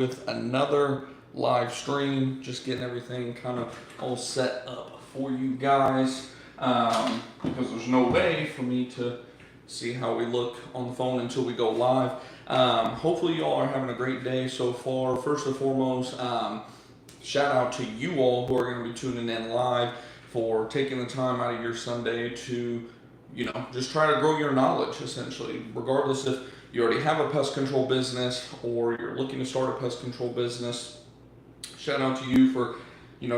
with another live stream, just getting everything kind of all set up for you guys, because there's no way for me to see how we look on the phone until we go live. Hopefully you all are having a great day so far. First and foremost, shout out to you all who are going to be tuning in live for taking the time out of your Sunday to, just try to grow your knowledge, essentially, regardless if you already have a pest control business or you're looking to start a pest control business. Shout out to you for,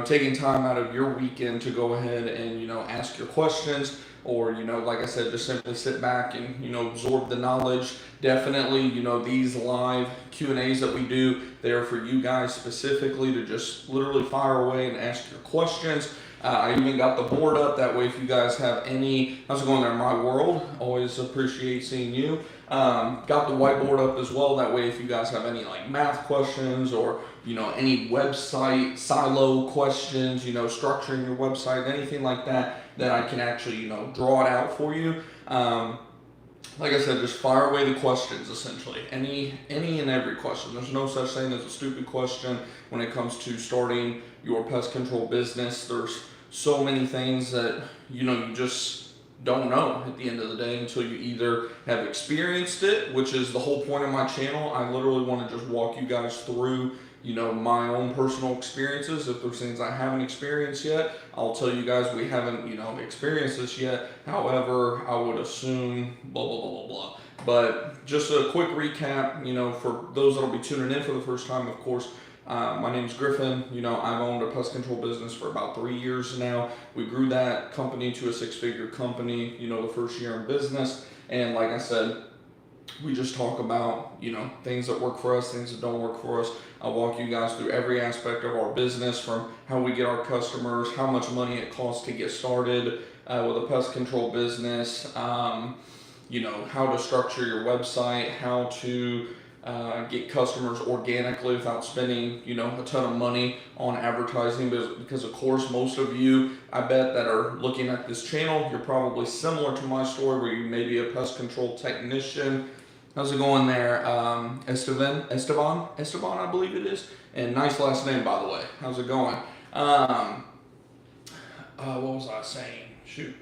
taking time out of your weekend to go ahead and, ask your questions, or, like I said, just simply sit back and, absorb the knowledge. Definitely, these live Q&As that we do, they're for you guys specifically to just literally fire away and ask your questions. I even got the board up, that way if you guys have any, how's it going there, my world, always appreciate seeing you. Got the whiteboard up as well, that way if you guys have any like math questions or, any website silo questions, structuring your website, anything like that, that I can actually, draw it out for you. Like I said, just fire away the questions, essentially. Any and every question. There's no such thing as a stupid question when it comes to starting your pest control business. There's so many things that, you just don't know at the end of the day until you either have experienced it, which is the whole point of my channel. I literally want to just walk you guys through, my own personal experiences. If there's things I haven't experienced yet, I'll tell you guys we haven't, experienced this yet. However, I would assume blah, blah, blah, blah, blah. But just a quick recap, for those that'll be tuning in for the first time, of course, my name's Griffin. I've owned a pest control business for about 3 years now. We grew that company to a 6-figure company, the first year in business. And like I said, we just talk about, things that work for us, things that don't work for us. I'll walk you guys through every aspect of our business, from how we get our customers, how much money it costs to get started with a pest control business, how to structure your website, how to get customers organically without spending, a ton of money on advertising, because of course most of you, I bet, that are looking at this channel, you're probably similar to my story, where you may be a pest control technician. How's it going there? Esteban, I believe it is, and nice last name, by the way. How's it going? What was I saying? Shoot.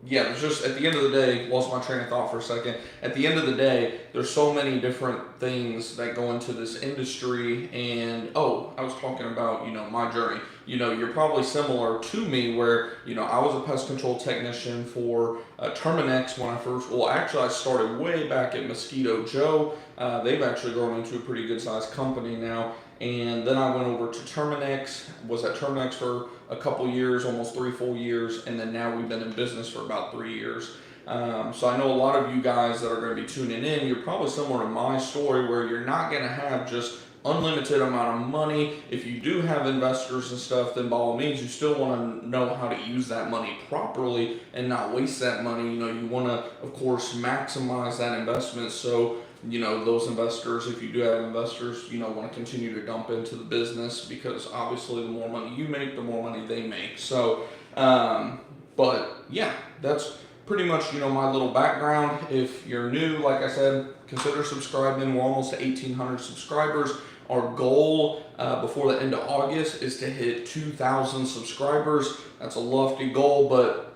Yeah, there's just, at the end of the day, lost my train of thought for a second. At the end of the day, there's so many different things that go into this industry. And, I was talking about, my journey. You're probably similar to me, where, I was a pest control technician for Terminex when I started way back at Mosquito Joe. They've actually grown into a pretty good sized company now. And then I went over to Terminex, was at Terminex for a couple years, almost 3 full years, and then now we've been in business for about 3 years. So I know a lot of you guys that are going to be tuning in, you're probably similar to my story, where you're not going to have just unlimited amount of money. If you do have investors and stuff, then by all means, you still want to know how to use that money properly and not waste that money. You want to, of course, maximize that investment. So, those investors, if you do have investors, want to continue to dump into the business, because obviously the more money you make, the more money they make. So, but yeah, that's pretty much, my little background. If you're new, like I said, consider subscribing. We're almost to 1,800 subscribers. Our goal before the end of August is to hit 2,000 subscribers. That's a lofty goal, but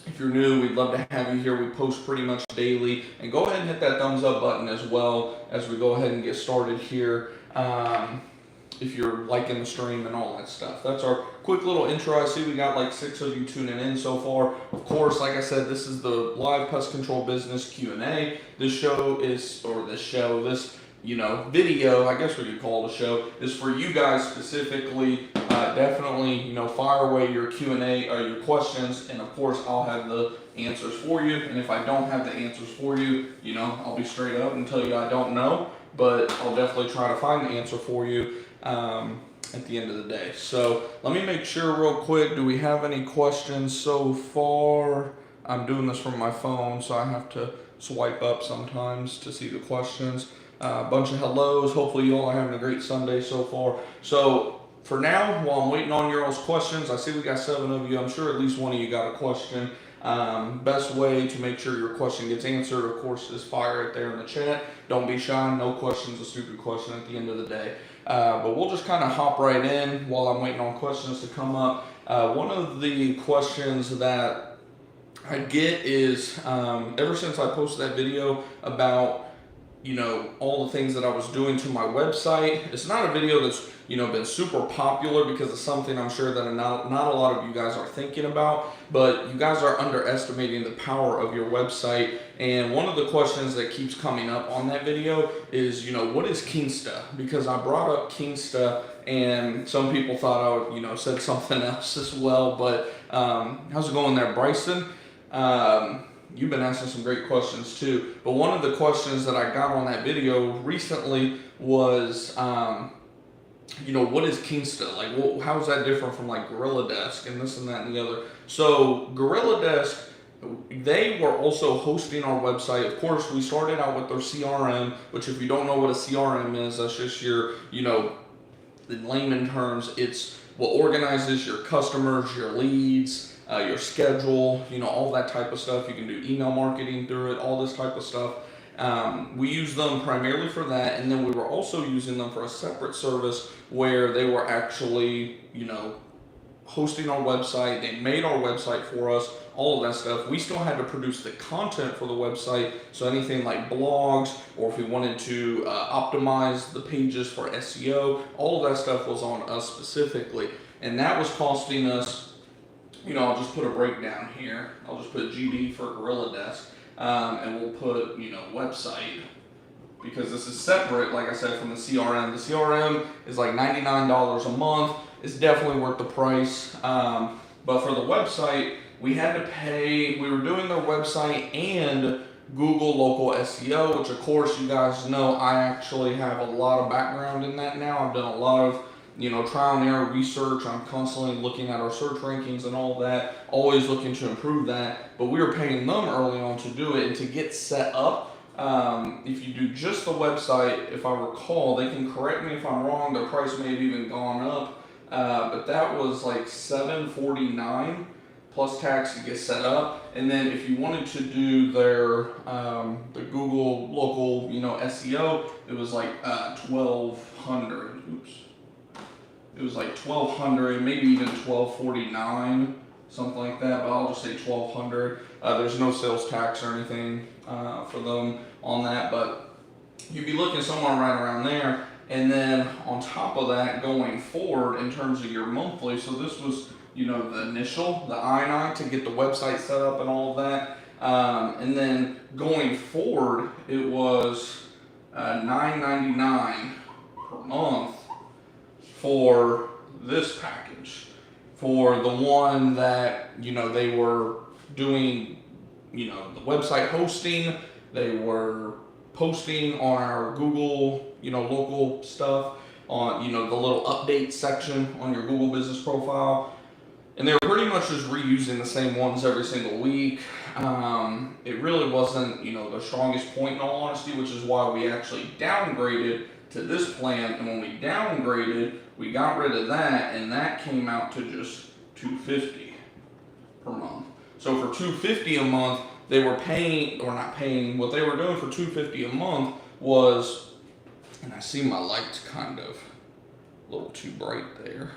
if you're new, we'd love to have you here. We post pretty much daily. And go ahead and hit that thumbs up button as well as we go ahead and get started here. If you're liking the stream and all that stuff. That's our quick little intro. I see we got like 6 of you tuning in so far. Of course, like I said, this is the live pest control business Q&A. This video, I guess we could call it a show, is for you guys specifically. Definitely, fire away your Q&A or your questions, and of course I'll have the answers for you. And if I don't have the answers for you, I'll be straight up and tell you I don't know, but I'll definitely try to find the answer for you at the end of the day. So let me make sure real quick, do we have any questions so far? I'm doing this from my phone, so I have to swipe up sometimes to see the questions. A bunch of hellos. Hopefully you all are having a great Sunday so far. So for now, while I'm waiting on your all's questions, I see we got 7 of you. I'm sure at least one of you got a question. Best way to make sure your question gets answered, of course, is fire it there in the chat. Don't be shy. No question's a stupid question at the end of the day. But we'll just kind of hop right in while I'm waiting on questions to come up. One of the questions that I get is, ever since I posted that video about, all the things that I was doing to my website, it's not a video that's, been super popular because it's something I'm sure that not a lot of you guys are thinking about, but you guys are underestimating the power of your website. And one of the questions that keeps coming up on that video is, what is Kingsta? Because I brought up Kingsta and some people thought I would, said something else as well, but how's it going there, Bryson? You've been asking some great questions too, but one of the questions that I got on that video recently was, what is Kingsta? Like, how is that different from like Gorilla Desk and this and that and the other? So Gorilla Desk, they were also hosting our website. Of course, we started out with their CRM, which if you don't know what a CRM is, that's just your, in layman terms, it's what organizes your customers, your leads, your schedule, all that type of stuff. You can do email marketing through it, all this type of stuff. We use them primarily for that, and then we were also using them for a separate service where they were actually, hosting our website. They made our website for us, all of that stuff. We still had to produce the content for the website, so anything like blogs, or if we wanted to optimize the pages for SEO, all of that stuff was on us specifically, and that was costing us, I'll just put a breakdown here. I'll just put GD for Gorilla Desk, and we'll put, website, because this is separate, like I said, from the CRM. The CRM is like $99 a month. It's definitely worth the price. But for the website, we had to pay, we were doing their website and Google local SEO, which of course you guys know I actually have a lot of background in that now. I've done a lot of trial and error research. I'm constantly looking at our search rankings and all that, always looking to improve that. But we were paying them early on to do it and to get set up. If you do just the website, if I recall, they can correct me if I'm wrong, their price may have even gone up, but that was like $749 plus tax to get set up. And then if you wanted to do their the Google local SEO, it was like $1,200. Oops. It was like $1,200, maybe even $1,249, something like that, but I'll just say $1,200. There's no sales tax or anything for them on that, but you'd be looking somewhere right around there. And then on top of that, going forward in terms of your monthly, so this was, the initial, the I-9 to get the website set up and all of that. And then going forward, it was $9.99 per month for this package, for the one that they were doing the website hosting, they were posting on our Google local stuff, on the little update section on your Google business profile, and they were pretty much just reusing the same ones every single week. It really wasn't the strongest point in all honesty, which is why we actually downgraded to this plan. And when we downgraded, we got rid of that, and that came out to just $250 per month. So for $250 a month, they were paying, or not paying, what they were doing for $250 a month was, and I see my light's kind of a little too bright there.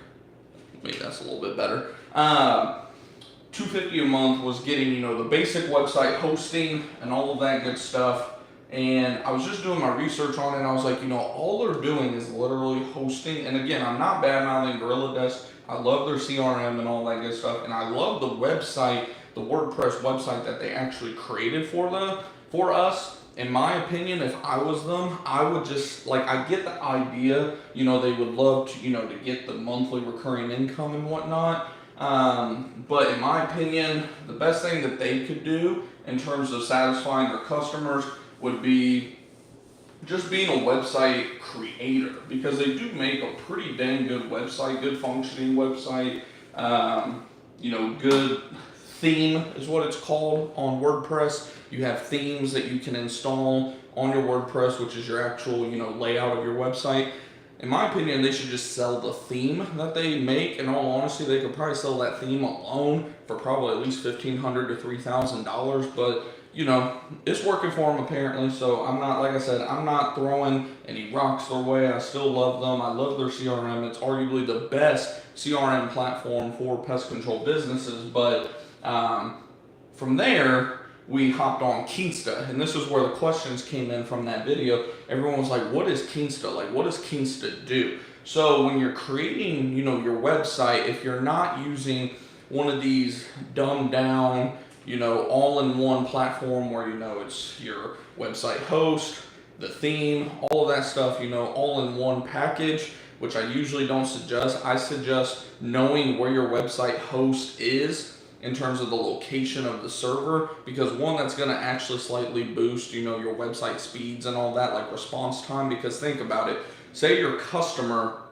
Maybe that's a little bit better. $250 a month was getting, the basic website hosting and all of that good stuff. And I was just doing my research on it, and I was like, all they're doing is literally hosting. And again, I'm not bad-mouthing Gorilla Desk. I love their CRM and all that good stuff. And I love the website, the WordPress website that they actually created for us. In my opinion, if I was them, I would just, I get the idea, they would love to, to get the monthly recurring income and whatnot. But in my opinion, the best thing that they could do in terms of satisfying their customers would be just being a website creator, because they do make a pretty dang good website, good functioning website, good theme is what it's called on WordPress. You have themes that you can install on your WordPress, which is your actual, layout of your website. in my opinion, they should just sell the theme that they make. In all honesty, they could probably sell that theme alone for probably at least $1,500 to $3,000. But you know, it's working for them apparently. So I'm not, like I said, I'm not throwing any rocks their way. I still love them. I love their CRM. It's arguably the best CRM platform for pest control businesses. But from there, we hopped on Keensta, and this is where the questions came in from that video. Everyone was like, what is Keensta? Like, what does Keensta do? So when you're creating, you know, your website, if you're not using one of these dumbed down, you know, all-in-one platform where, you know, it's your website host, the theme, all of that stuff, you know, all in one package, which I usually don't suggest. I suggest knowing where your website host is in terms of the location of the server, because one, that's going to actually slightly boost, you know, your website speeds and all that, like response time. Because think about it, say your customer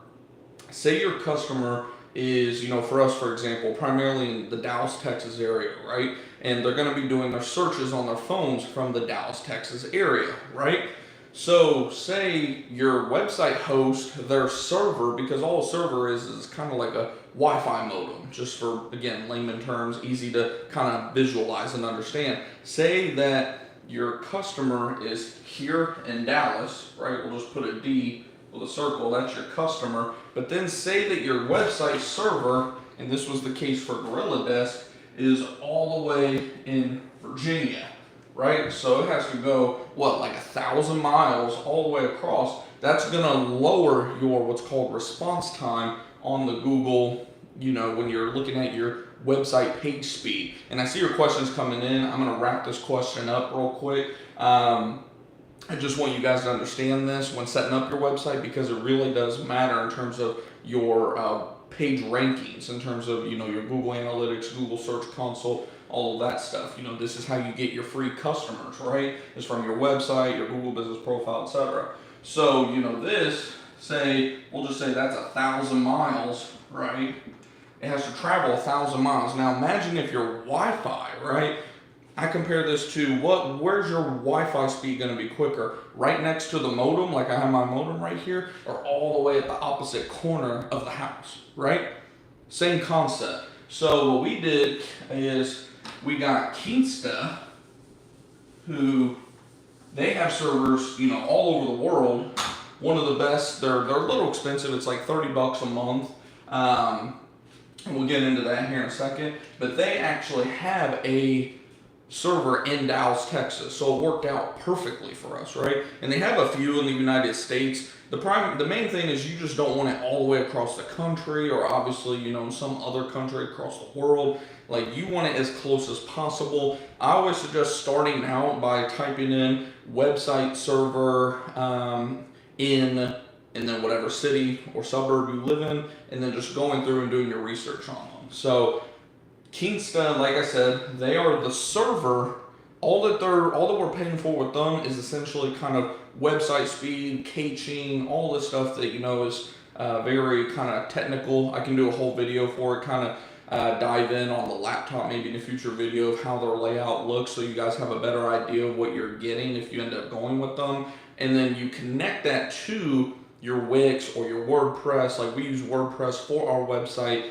is, you know, for us, for example, primarily in the Dallas, Texas area, right? And they're going to be doing their searches on their phones from the Dallas, Texas area, right? So say your website host, their server, because all a server is kind of like a Wi-Fi modem, just for, again, layman terms, easy to kind of visualize and understand. Say that your customer is here in Dallas, right? We'll just put a D with a circle, that's your customer. But then say that your website server, and this was the case for Gorilla Desk, is all the way in Virginia, right? So it has to go, what, like 1,000 miles all the way across. That's gonna lower your what's called response time on the Google, you know, when you're looking at your website page speed. And I see your questions coming in. I'm gonna wrap this question up real quick. I just want you guys to understand this when setting up your website, because it really does matter in terms of your page rankings, in terms of, you know, your Google Analytics, Google Search Console, all of that stuff. You know, this is how you get your free customers, right? It's from your website, your Google Business Profile, etc. So, you know, this, say, we'll just say that's 1,000 miles, right? It has to travel 1,000 miles. Now imagine if your Wi-Fi, right? I compare this to where's your Wi-Fi speed going to be quicker? Right next to the modem, like I have my modem right here, or all the way at the opposite corner of the house, right? Same concept. So what we did is we got Keensta, who they have servers, you know, all over the world. One of the best. They're a little expensive. It's like $30 a month. And we'll get into that here in a second. But they actually have a server in Dallas, Texas, so it worked out perfectly for us, right? And they have a few in the United States. The main thing is you just don't want it all the way across the country, or obviously, you know, in some other country across the world. Like, you want it as close as possible. I always suggest starting out by typing in website server and then whatever city or suburb you live in, and then just going through and doing your research on them. So Keensta, like I said, they are the server. All that we're paying for with them is essentially kind of website speed, caching, all this stuff that, you know, is very kind of technical. I can do a whole video for it, kind of dive in on the laptop, maybe in a future video, of how their layout looks, so you guys have a better idea of what you're getting if you end up going with them. And then you connect that to your Wix or your WordPress. Like, we use WordPress for our website.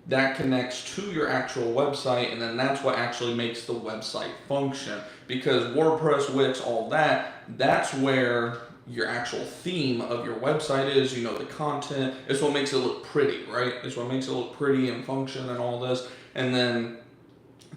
That connects to your actual website, and then that's what actually makes the website function. Because WordPress, Wix, all that's where your actual theme of your website is, you know, the content. It's what makes it look pretty, right? It's what makes it look pretty and function and all this. And then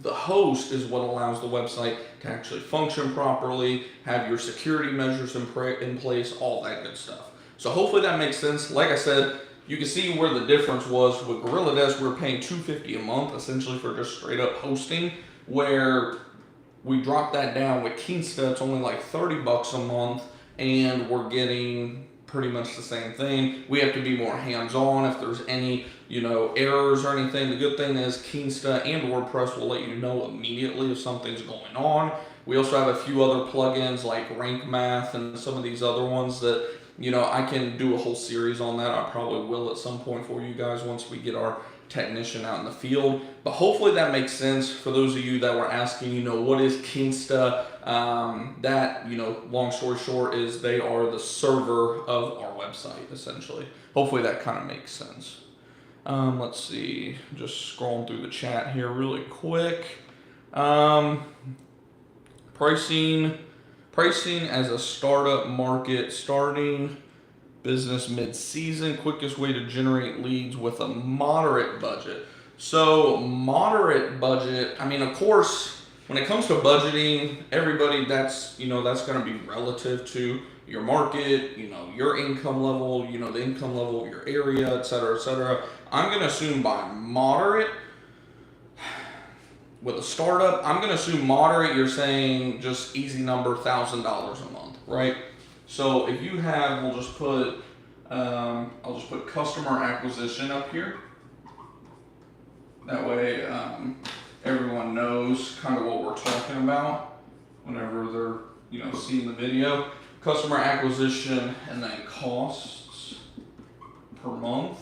the host is what allows the website to actually function properly, have your security measures in place, all that good stuff. So hopefully that makes sense. Like I said, you can see where the difference was. With Gorilla Desk, we were paying $250 a month, essentially, for just straight up hosting, where we dropped that down with Keensta. It's only like $30 a month, and we're getting pretty much the same thing. We have to be more hands-on if there's any, you know, errors or anything. The good thing is Keensta and WordPress will let you know immediately if something's going on. We also have a few other plugins like Rank Math and some of these other ones that, you know, I can do a whole series on that. I probably will at some point for you guys once we get our technician out in the field. But hopefully that makes sense for those of you that were asking, you know, what is Keensta? That, long story short, is they are the server of our website, essentially. Hopefully that kind of makes sense. Let's see, just scrolling through the chat here really quick. Pricing as a startup market, starting business mid-season, quickest way to generate leads with a moderate budget. So moderate budget, of course, when it comes to budgeting, everybody, that's going to be relative to your market, your income level, the income level of your area, et cetera, et cetera. I'm going to assume by moderate, with a startup, I'm going to assume moderate, you're saying just easy number, $1,000 a month, right? So if you have, I'll just put customer acquisition up here. That way, everyone knows kind of what we're talking about whenever they're, seeing the video. Customer acquisition and then costs per month.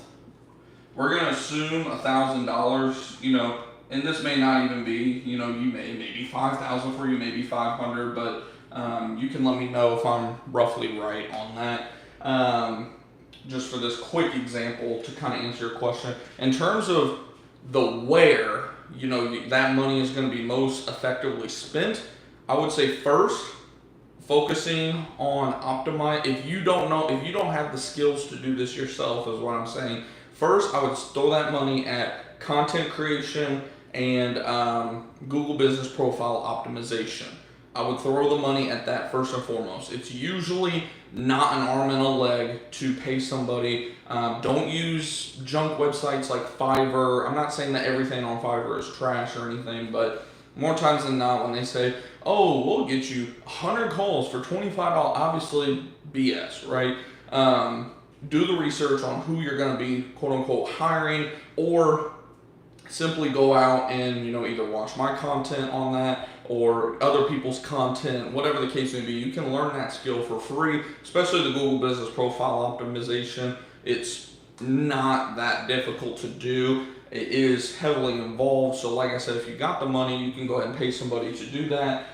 We're going to assume $1,000, and this may not even be, maybe 5,000 for you, maybe 500, but you can let me know if I'm roughly right on that. Just for this quick example to kind of answer your question. In terms of the where, that money is going to be most effectively spent, I would say first, focusing on optimize. If you don't have the skills to do this yourself, is what I'm saying. First, I would throw that money at content creation and Google Business Profile optimization. I would throw the money at that first and foremost. It's usually not an arm and a leg to pay somebody. Don't use junk websites like Fiverr. I'm not saying that everything on Fiverr is trash or anything, but more times than not, when they say, "Oh, we'll get you 100 calls for $25," obviously BS, right? Do the research on who you're going to be, quote unquote, hiring, or simply go out and either watch my content on that or other people's content, whatever the case may be. You can learn that skill for free, especially the Google Business Profile optimization. It's not that difficult to do. It is heavily involved. So like I said, if you got the money, you can go ahead and pay somebody to do that.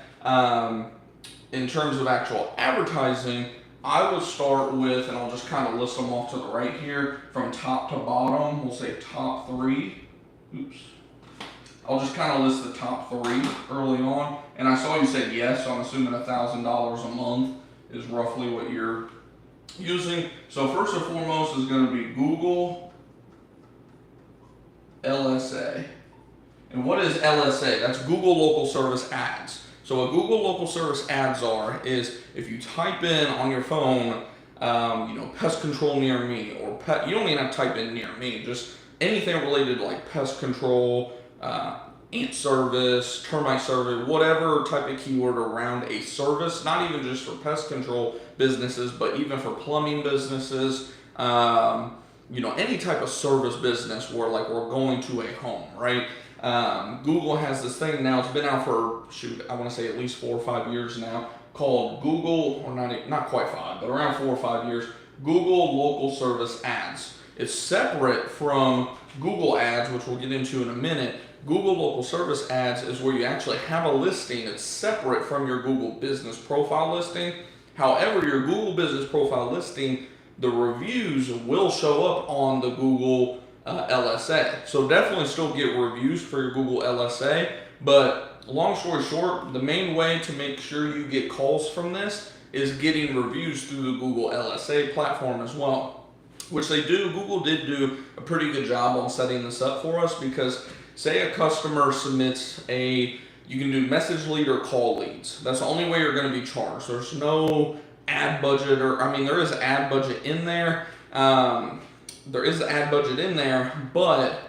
In terms of actual advertising, I would start with, and I'll just kind of list them off to the right here, from top to bottom. We'll say top 3. Oops. I'll just kind of list the top 3 early on. And I saw you said yes, so I'm assuming $1,000 a month is roughly what you're using. So first and foremost is going to be Google LSA. And what is LSA? That's Google Local Service Ads. So what Google Local Service Ads is if you type in on your phone, pest control near me, or you don't even have to type in near me, just anything related to like pest control, ant service, termite service, whatever type of keyword around a service, not even just for pest control businesses, but even for plumbing businesses, any type of service business where like we're going to a home, right? Google has this thing now, it's been out for, I want to say at least 4 or 5 years now, called Google, or not quite 5, but around 4 or 5 years, Google Local Service Ads. It's separate from Google Ads, which we'll get into in a minute. Google Local Service Ads is where you actually have a listing. It's separate from your Google Business Profile listing. However, your Google Business Profile listing, the reviews will show up on the Google LSA. So definitely still get reviews for your Google LSA. But long story short, the main way to make sure you get calls from this is getting reviews through the Google LSA platform as well, which they do. Google did do a pretty good job on setting this up for us, because say a customer submits you can do message lead or call leads. That's the only way you're going to be charged. There's no ad budget, there is an ad budget in there. But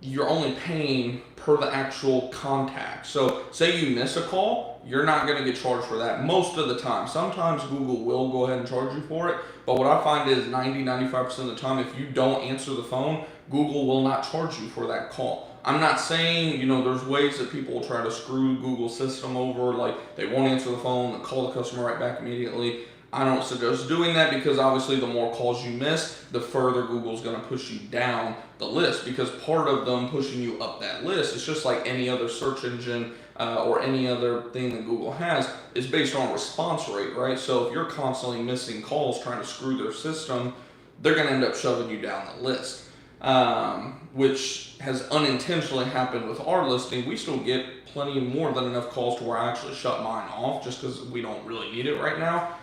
you're only paying per the actual contact. So say you miss a call, you're not going to get charged for that most of the time. Sometimes Google will go ahead and charge you for it, but what I find is 90-95% of the time, if you don't answer the phone, Google will not charge you for that call. I'm not saying, there's ways that people will try to screw Google's system over, like they won't answer the phone, they'll call the customer right back immediately. I don't suggest doing that because obviously the more calls you miss, the further Google's going to push you down the list, because part of them pushing you up that list is just like any other search engine or any other thing that Google has, is based on response rate, right? So if you're constantly missing calls trying to screw their system, they're going to end up shoving you down the list, which has unintentionally happened with our listing. We still get plenty more than enough calls to where I actually shut mine off just because we don't really need it right now.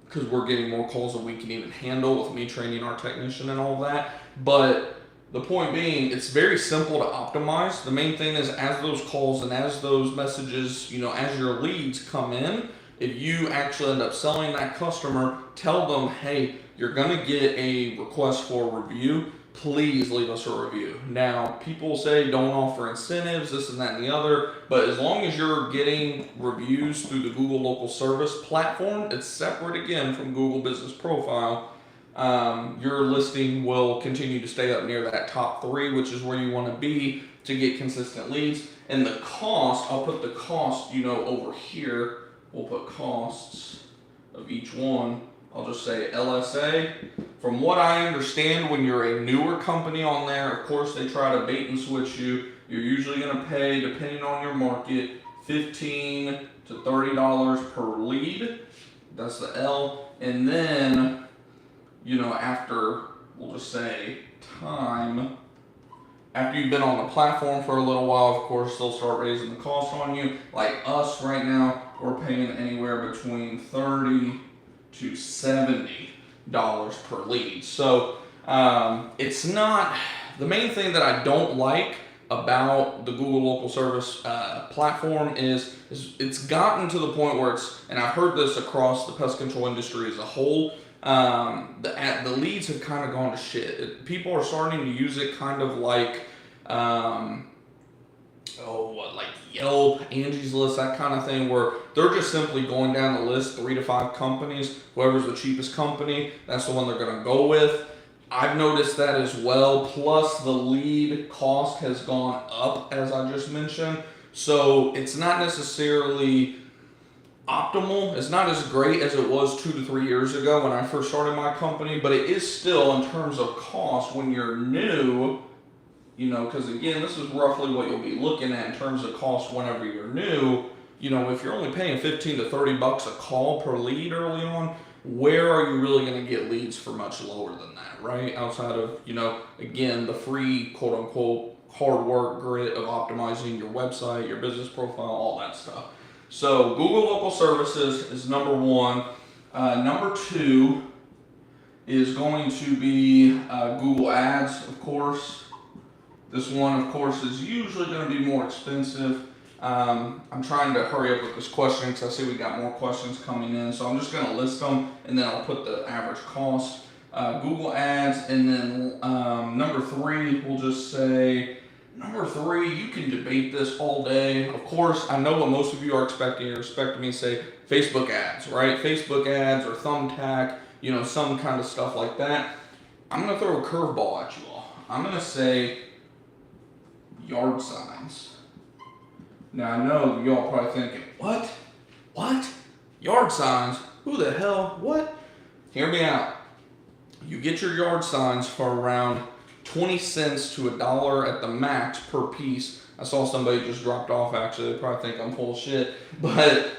Because we're getting more calls than we can even handle with me training our technician and all that. But the point being, it's very simple to optimize. The main thing is, as those calls and as those messages, as your leads come in, if you actually end up selling that customer, tell them, hey, you're going to get a request for a review. Please leave us a review. Now, people say don't offer incentives, this and that and the other, but as long as you're getting reviews through the Google Local Service platform, it's separate again from Google Business Profile, your listing will continue to stay up near that top 3, which is where you want to be to get consistent leads. And the cost, I'll put the cost, over here. We'll put costs of each one. I'll just say LSA. From what I understand, when you're a newer company on there, of course they try to bait and switch you. You're usually going to pay, depending on your market, $15 to $30 per lead. That's the L. And then, after, we'll just say time, after you've been on the platform for a little while, of course, they'll start raising the cost on you. Like us right now, we're paying anywhere between $30 to $70 per lead. So it's not, the main thing that I don't like about the Google Local Service platform is it's gotten to the point where it's, and I've heard this across the pest control industry as a whole, the leads have kind of gone to shit. People are starting to use it kind of like, like Yelp, Angie's List, that kind of thing, where they're just simply going down the list, 3 to 5 companies. Whoever's the cheapest company, that's the one they're going to go with. I've noticed that as well. Plus, the lead cost has gone up, as I just mentioned. So it's not necessarily optimal. It's not as great as it was 2 to 3 years ago when I first started my company, but it is still, in terms of cost, when you're new, because again, this is roughly what you'll be looking at in terms of cost whenever you're new. If you're only paying $15 to $30 a call per lead early on, where are you really going to get leads for much lower than that, right? Outside of, again, the free, quote unquote, hard work, grit of optimizing your website, your business profile, all that stuff. So Google Local Services is number 1. Number 2 is going to be Google Ads, of course. This one, of course, is usually going to be more expensive. I'm trying to hurry up with this question because I see we got more questions coming in. So I'm just going to list them, and then I'll put the average cost. Google Ads, and then number 3, we'll just say, number 3, you can debate this all day. Of course, I know what most of you are expecting. You're expecting me to say Facebook ads, right? Facebook ads or Thumbtack, some kind of stuff like that. I'm going to throw a curveball at you all. I'm going to say yard signs. Now, I know y'all probably thinking, what? Yard signs? Who the hell? What? Hear me out. You get your yard signs for around 20 cents to $1 at the max per piece. I saw somebody just dropped off, actually. They probably think I'm full of shit. But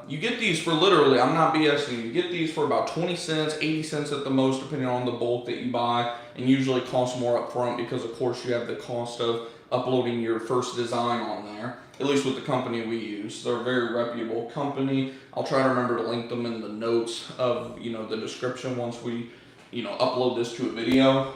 you get these for literally, I'm not BSing, you get these for about 20 cents, 80 cents at the most, depending on the bulk that you buy, and usually costs more up front because, of course, you have the cost of uploading your first design on there, at least with the company we use. They're a very reputable company. I'll try to remember to link them in the notes of, the description once we, upload this to a video.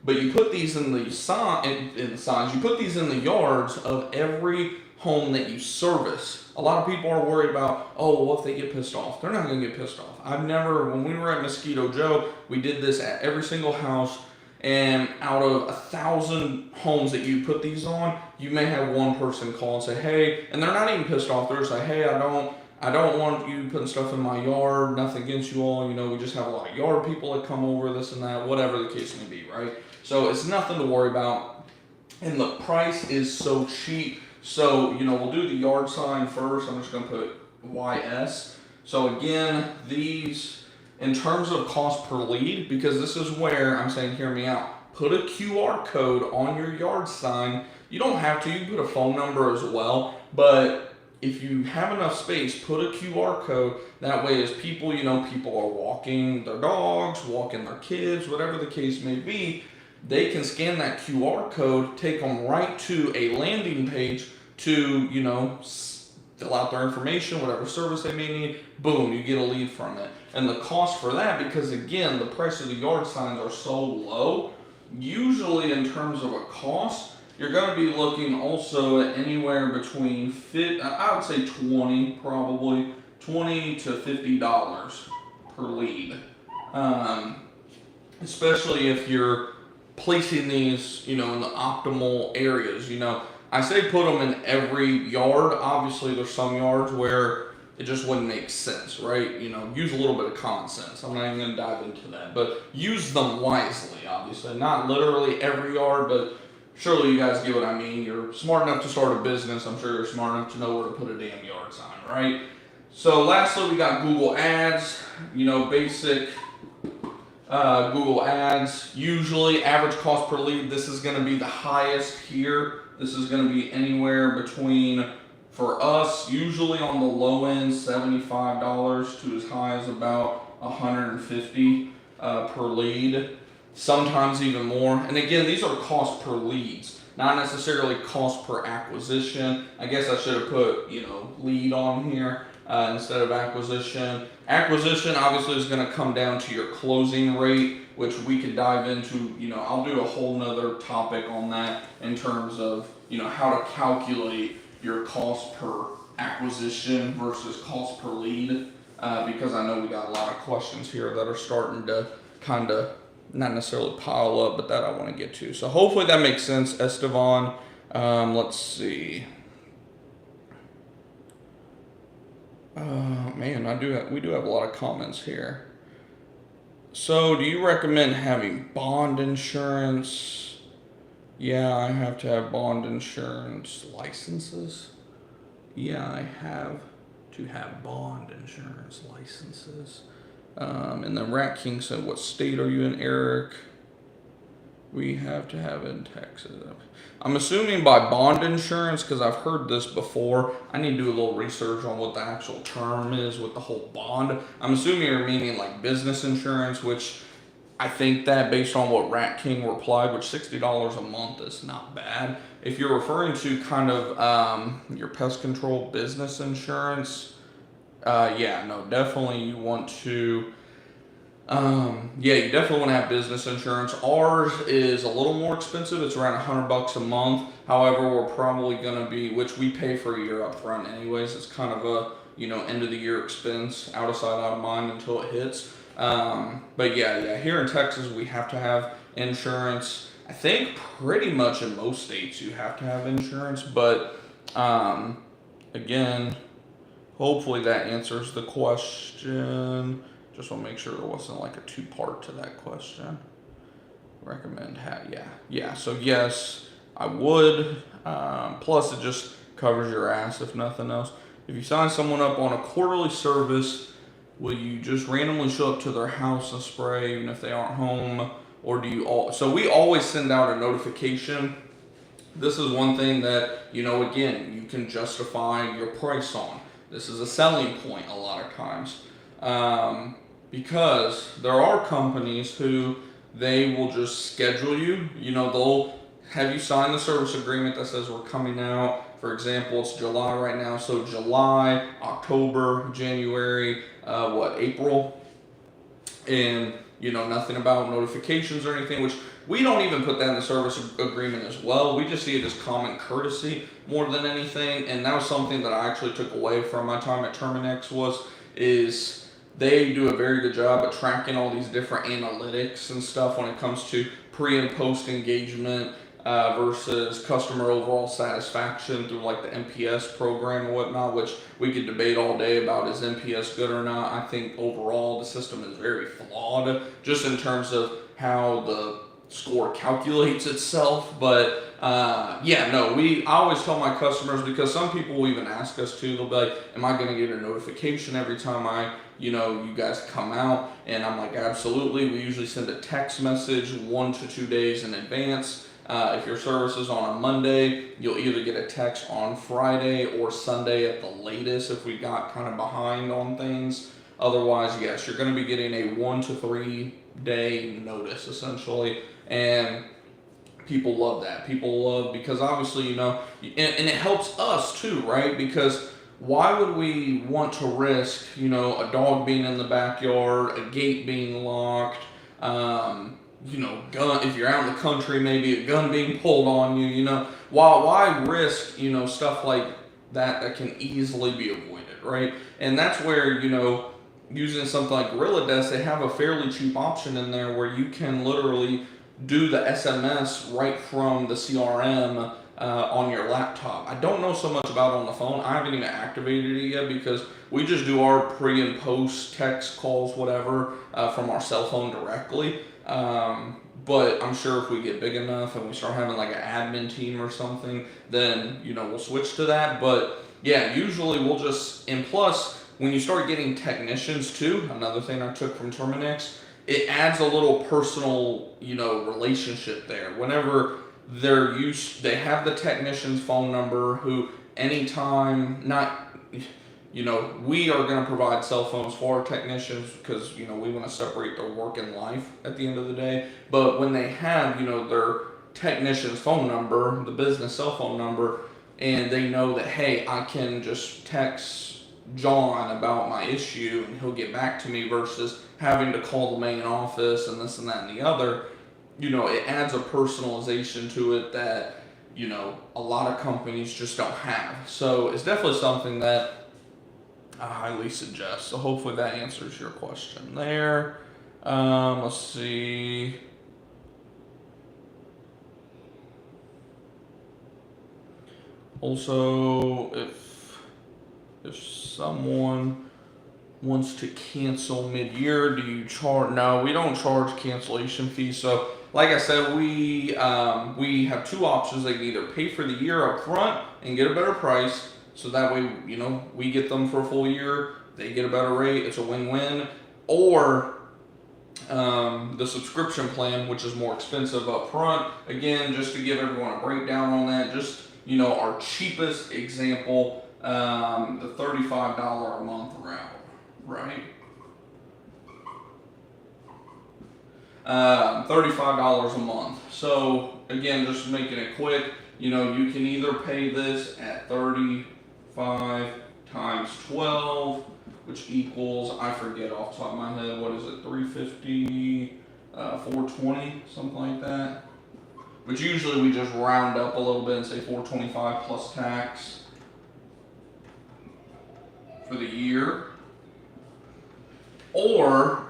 But you put these in the signs, you put these in the yards of every home that you service. A lot of people are worried about, what if they get pissed off? They're not going to get pissed off. When we were at Mosquito Joe, we did this at every single house, and out of 1,000 homes that you put these on, you may have one person call and say, hey, and they're not even pissed off. They're just like, hey, I don't want you putting stuff in my yard, nothing against you all, we just have a lot of yard people that come over, this and that, whatever the case may be, right? So it's nothing to worry about, and the price is so cheap. So, we'll do the yard sign first. I'm just going to put So again, these, in terms of cost per lead, because this is where I'm saying, hear me out, put a QR code on your yard sign. You don't have to, you can put a phone number as well, but if you have enough space, put a QR code. That way, as people, people are walking their dogs, walking their kids, whatever the case may be, they can scan that QR code, take them right to a landing page to, fill out their information, whatever service they may need, boom, you get a lead from it. And the cost for that, because again, the price of the yard signs are so low, usually in terms of a cost, you're going to be looking also at anywhere between, I would say 20 probably, $20 to $50 per lead. Especially if you're placing these, in the optimal areas, I say put them in every yard. Obviously, there's some yards where it just wouldn't make sense, right? Use a little bit of common sense. I'm not even going to dive into that, but use them wisely, obviously. Not literally every yard, but surely you guys get what I mean. You're smart enough to start a business. I'm sure you're smart enough to know where to put a damn yard sign, right? So lastly, we got Google Ads, basic Google Ads. Usually, average cost per lead, this is going to be the highest here. This is going to be anywhere between, for us, usually on the low end, $75 to as high as about $150 per lead. Sometimes even more. And again, these are cost per leads, not necessarily cost per acquisition. I guess I should have put, lead on here instead of acquisition. Acquisition obviously is going to come down to your closing rate, which we could dive into. I'll do a whole nother topic on that in terms of, how to calculate your cost per acquisition versus cost per lead, because I know we got a lot of questions here that are starting to kind of not necessarily pile up, but that I want to get to. So hopefully that makes sense, Estevan. Let's see. Man, we do have a lot of comments here. So, do you recommend having bond insurance? Yeah, I have to have bond insurance licenses. Yeah, I have to have bond insurance licenses. And then Rat King said, what state are you in, Eric? We have to have it in Texas. I'm assuming by bond insurance, because I've heard this before. I need to do a little research on what the actual term is with the whole bond. I'm assuming you're meaning like business insurance, which I think that based on what Rat King replied, which $60 a month is not bad. If you're referring to kind of your pest control business insurance, yeah, no, definitely you want to, you definitely want to have business insurance. Ours is a little more expensive. It's around $100 a month. However, we're probably going to be, which we pay for a year up front anyways. It's kind of a, end of the year expense, out of sight, out of mind until it hits. But yeah, here in Texas, we have to have insurance. I think pretty much in most states you have to have insurance, but, again, hopefully that answers the question. Just want to make sure there wasn't like a two-part to that question. Recommend yeah. So yes, I would. Plus, it just covers your ass if nothing else. If you sign someone up on a quarterly service, will you just randomly show up to their house and spray even if they aren't home, or do you So we always send out a notification. This is one thing that again you can justify your price on. This is a selling point a lot of times. Because there are companies who they will just schedule you. They'll have you sign the service agreement that says we're coming out. For example, it's July right now, so July, October, January, April, and nothing about notifications or anything, which we don't even put that in the service agreement as well. We just see it as common courtesy more than anything, and that was something that I actually took away from my time at Terminex is they do a very good job at tracking all these different analytics and stuff when it comes to pre and post engagement versus customer overall satisfaction through like the NPS program and whatnot, which we could debate all day about is NPS good or not. I think overall the system is very flawed just in terms of how the score calculates itself. But yeah, no, I always tell my customers, because some people will even ask us too. They'll be like, "Am I going to get a notification every time you guys come out?" And I'm like, "Absolutely." We usually send a text message 1 to 2 days in advance. If your service is on a Monday, you'll either get a text on Friday or Sunday at the latest if we got kind of behind on things. Otherwise, yes, you're going to be getting a 1 to 3 day notice essentially. And people love that. People love, because obviously, and it helps us too, right? Because why would we want to risk, a dog being in the backyard, a gate being locked, gun, if you're out in the country, maybe a gun being pulled on you, why risk, stuff like that can easily be avoided, right? And that's where, using something like Gorilla Desk, they have a fairly cheap option in there where you can literally do the SMS right from the CRM on your laptop. I don't know so much about it on the phone. I haven't even activated it yet because we just do our pre and post text calls, whatever, from our cell phone directly. But I'm sure if we get big enough and we start having like an admin team or something, then, we'll switch to that. But yeah, usually we'll just, and plus, when you start getting technicians too, another thing I took from Terminix, it adds a little personal, relationship there. Whenever they have the technician's phone number, who anytime, we are going to provide cell phones for our technicians because, we want to separate their work and life at the end of the day. But when they have, their technician's phone number, the business cell phone number, and they know that, hey, I can just text John about my issue and he'll get back to me versus having to call the main office and this and that and the other, it adds a personalization to it that, a lot of companies just don't have. So it's definitely something that I highly suggest. So hopefully that answers your question there. Let's see. Also, if someone wants to cancel mid-year, do you charge? No, we don't charge cancellation fees. So, like I said, we have two options. They can either pay for the year up front and get a better price, so that way, we get them for a full year, they get a better rate, it's a win-win, or the subscription plan, which is more expensive up front. Again, just to give everyone a breakdown on that, just, our cheapest example, the $35 a month route, right? $35 a month. So again, just making it quick, you can either pay this at 35 times 12, which equals, I forget off the top of my head, what is it, 350, 420, something like that. But usually we just round up a little bit and say 425 plus tax for the year. Or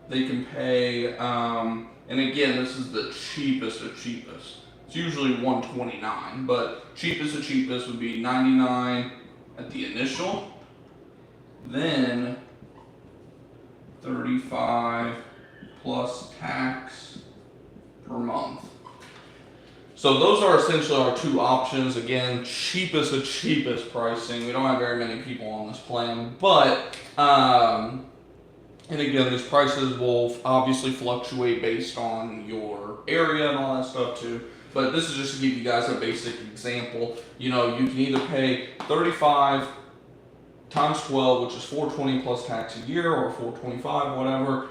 they can pay, and again, this is the cheapest of cheapest. It's usually $129, but cheapest of cheapest would be $99 at the initial, then $35 plus tax per month. So those are essentially our two options. Again, cheapest of cheapest pricing. We don't have very many people on this plan, but and again, these prices will obviously fluctuate based on your area and all that stuff too. But this is just to give you guys a basic example. You can either pay 35 times 12, which is $420 plus tax a year, or $425, whatever.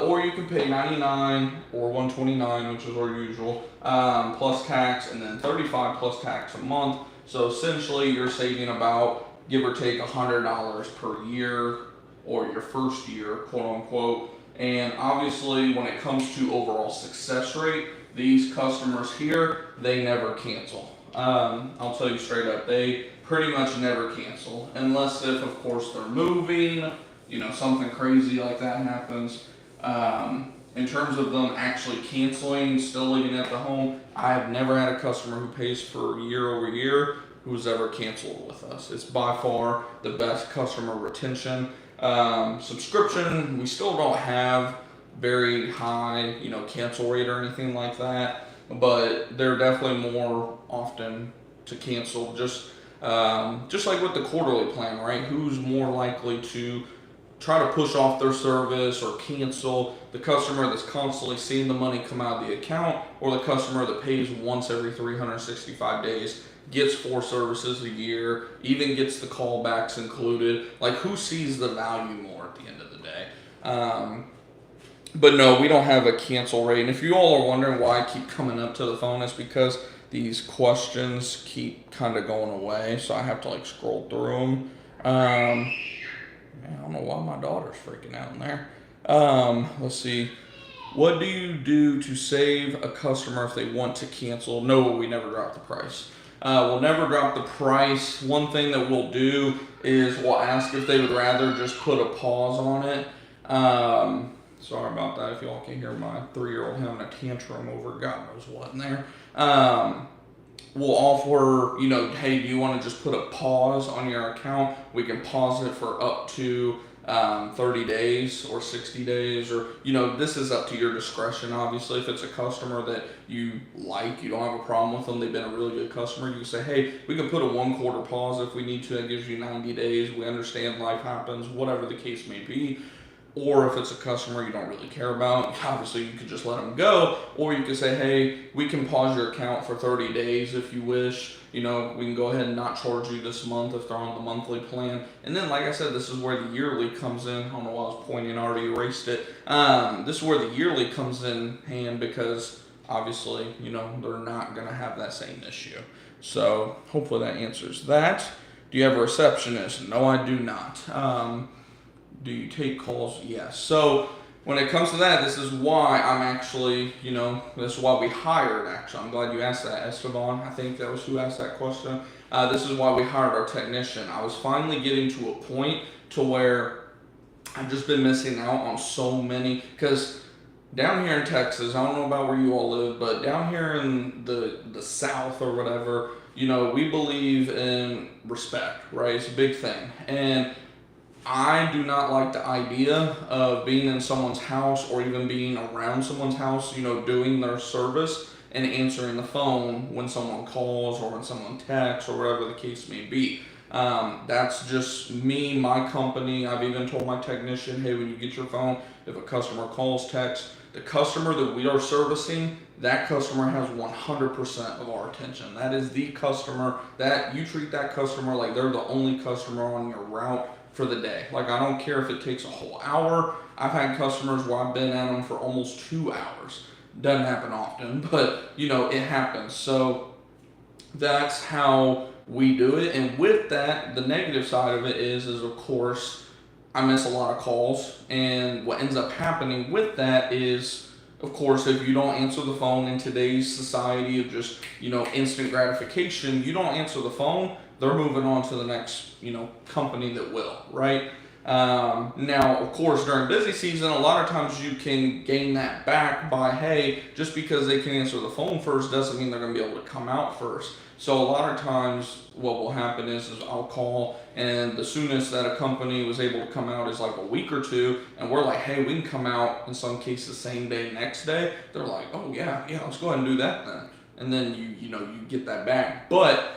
Or you can pay $99 or $129, which is our usual, plus tax, and then $35 plus tax a month. So essentially, you're saving about, give or take, $100 per year, or your first year, quote unquote. And obviously, when it comes to overall success rate, these customers here, they never cancel. I'll tell you straight up, they pretty much never cancel, unless if, of course, they're moving, something crazy like that happens. In terms of them actually canceling, still living at the home, I have never had a customer who pays for year over year who's ever canceled with us. It's by far the best customer retention. Subscription, we still don't have very high, cancel rate or anything like that, but they're definitely more often to cancel. Just like with the quarterly plan, right? Who's more likely to try to push off their service or cancel? The customer that's constantly seeing the money come out of the account, or the customer that pays once every 365 days, gets 4 services a year, even gets the callbacks included? Like, who sees the value more at the end of the day? But no, we don't have a cancel rate. And if you all are wondering why I keep coming up to the phone, it's because these questions keep kind of going away, so I have to like scroll through them. I don't know why my daughter's freaking out in there. Let's see. What do you do to save a customer if they want to cancel? No, we never drop the price. We'll never drop the price. One thing that we'll do is we'll ask if they would rather just put a pause on it. Sorry about that if y'all can hear my 3-year-old having a tantrum over God knows what in there. We'll offer, hey, do you want to just put a pause on your account? We can pause it for up to 30 days or 60 days, or, this is up to your discretion. Obviously, if it's a customer that you like, you don't have a problem with them, they've been a really good customer, you can say, hey, we can put a 1-quarter pause if we need to. That gives you 90 days. We understand life happens, whatever the case may be. Or if it's a customer you don't really care about, obviously you could just let them go. Or you could say, hey, we can pause your account for 30 days if you wish. We can go ahead and not charge you this month if they're on the monthly plan. And then, like I said, this is where the yearly comes in. I don't know why I was pointing, I already erased it. This is where the yearly comes in hand, because obviously, they're not going to have that same issue. So hopefully that answers that. Do you have a receptionist? No, I do not. Do you take calls? Yes. So when it comes to that, this is why I'm actually, this is why we hired, actually. I'm glad you asked that, Esteban. I think that was who asked that question. This is why we hired our technician. I was finally getting to a point to where I've just been missing out on so many, because down here in Texas, I don't know about where you all live, but down here in the South or whatever, we believe in respect, right? It's a big thing. And I do not like the idea of being in someone's house or even being around someone's house, doing their service and answering the phone when someone calls or when someone texts or whatever the case may be. That's just me, my company. I've even told my technician, hey, when you get your phone, if a customer calls, texts, the customer that we are servicing, that customer has 100% of our attention. That is the customer that you treat that customer like they're the only customer on your route for the day. Like, I don't care if it takes a whole hour. I've had customers where I've been at them for almost 2 hours. Doesn't happen often, but it happens. So that's how we do it. And with that, the negative side of it is of course, I miss a lot of calls. And what ends up happening with that is, of course, if you don't answer the phone in today's society of just, instant gratification, you don't answer the phone, they're moving on to the next, company that will, right? Now, of course, during busy season, a lot of times you can gain that back by, hey, just because they can answer the phone first doesn't mean they're going to be able to come out first. So a lot of times what will happen is I'll call, and the soonest that a company was able to come out is like a week or two, and we're like, hey, we can come out in some cases same day, next day. They're like, oh yeah, let's go ahead and do that then. And then you get that back. But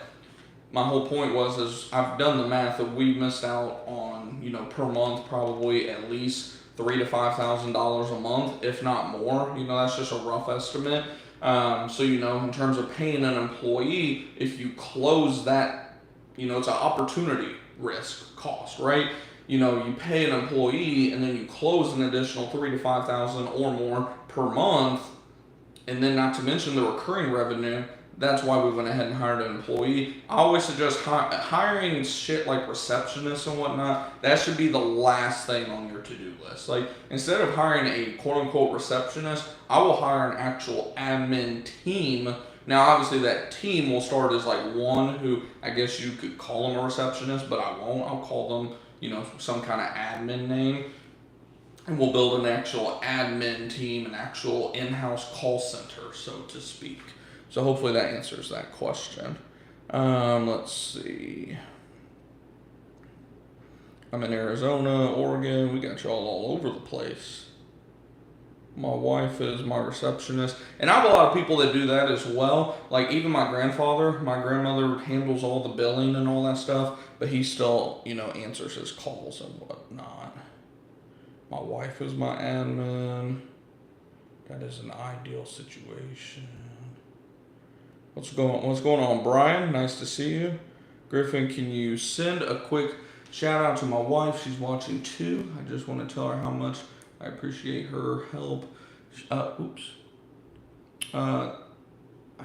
my whole point is I've done the math that we've missed out on, per month, probably at least $3,000 to $5,000 a month, if not more. That's just a rough estimate. So, in terms of paying an employee, if you close that, it's an opportunity risk cost, right? You pay an employee and then you close an additional $3,000 to $5,000 or more per month, and then not to mention the recurring revenue. That's why we went ahead and hired an employee. I always suggest hiring shit like receptionists and whatnot. That should be the last thing on your to-do list. Like, instead of hiring a quote-unquote receptionist, I will hire an actual admin team. Now, obviously, that team will start as like one who, I guess you could call them a receptionist, but I won't. I'll call them, some kind of admin name. And we'll build an actual admin team, an actual in-house call center, so to speak. So hopefully that answers that question. Let's see. I'm in Arizona, Oregon. We got y'all all over the place. My wife is my receptionist. And I have a lot of people that do that as well. Like even my grandmother handles all the billing and all that stuff, but he still, answers his calls and whatnot. My wife is my admin. That is an ideal situation. What's going on, Brian? Nice to see you. Griffin, can you send a quick shout out to my wife? She's watching too. I just want to tell her how much I appreciate her help. I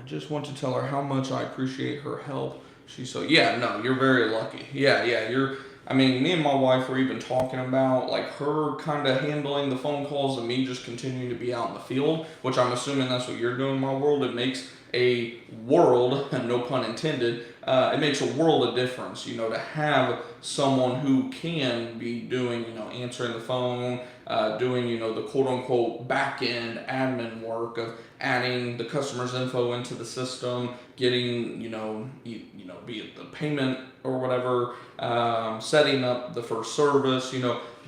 just want to tell her how much I appreciate her help. You're very lucky. Me and my wife were even talking about like her kind of handling the phone calls and me just continuing to be out in the field, which I'm assuming that's what you're doing in my world. It makes a world, and no pun intended, it makes a world of difference, to have someone who can be doing, answering the phone, doing, the quote unquote back end admin work of adding the customer's info into the system, getting, be it the payment or whatever, setting up the first service,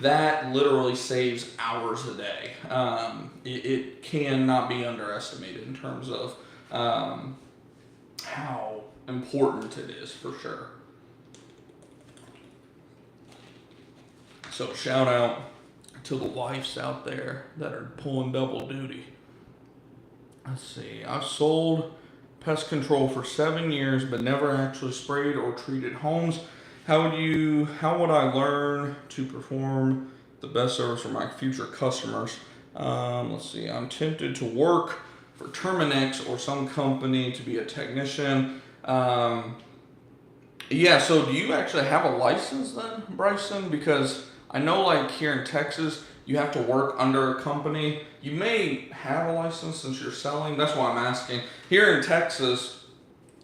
that literally saves hours a day. It cannot be underestimated in terms of how important it is, for sure. So shout out to the wives out there that are pulling double duty. Let's see. I've sold pest control for 7 years, but never actually sprayed or treated homes. How would I learn to perform the best service for my future customers? Let's see. I'm tempted to work for Terminix or some company to be a technician. So do you actually have a license then, Bryson? Because I know like here in Texas, you have to work under a company. You may have a license since you're selling. That's why I'm asking. Here in Texas,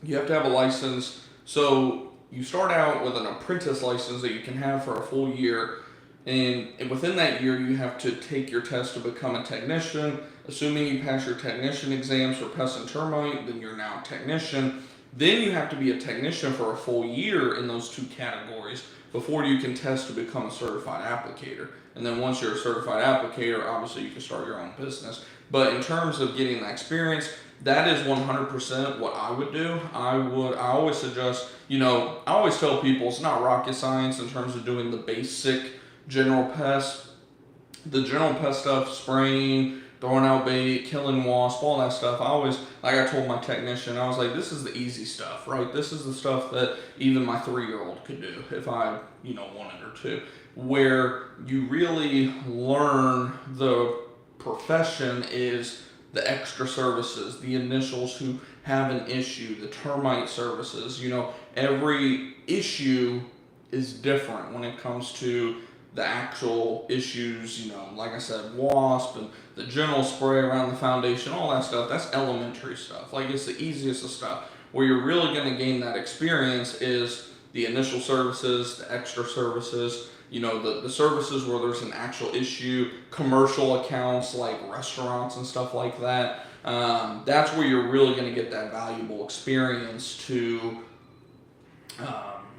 you have to have a license. So you start out with an apprentice license that you can have for a full year. And within that year, you have to take your test to become a technician. Assuming you pass your technician exams for pest and termite, then you're now a technician. Then you have to be a technician for a full year in those two categories before you can test to become a certified applicator. And then once you're a certified applicator, obviously you can start your own business. But in terms of getting that experience, that is 100% what I would do. I always suggest, I always tell people it's not rocket science in terms of doing the basic general pest. The general pest stuff, spraying, throwing out bait, killing wasp, all that stuff. I told my technician, I was like, this is the easy stuff, right? This is the stuff that even my 3-year-old could do if I, wanted her to. Where you really learn the profession is the extra services, the initials who have an issue, the termite services. Every issue is different when it comes to the actual issues, like I said, wasp and the general spray around the foundation, all that stuff. That's elementary stuff. Like it's the easiest of stuff. Where you're really going to gain that experience is the initial services, the extra services, the services where there's an actual issue, commercial accounts like restaurants and stuff like that. That's where you're really going to get that valuable experience to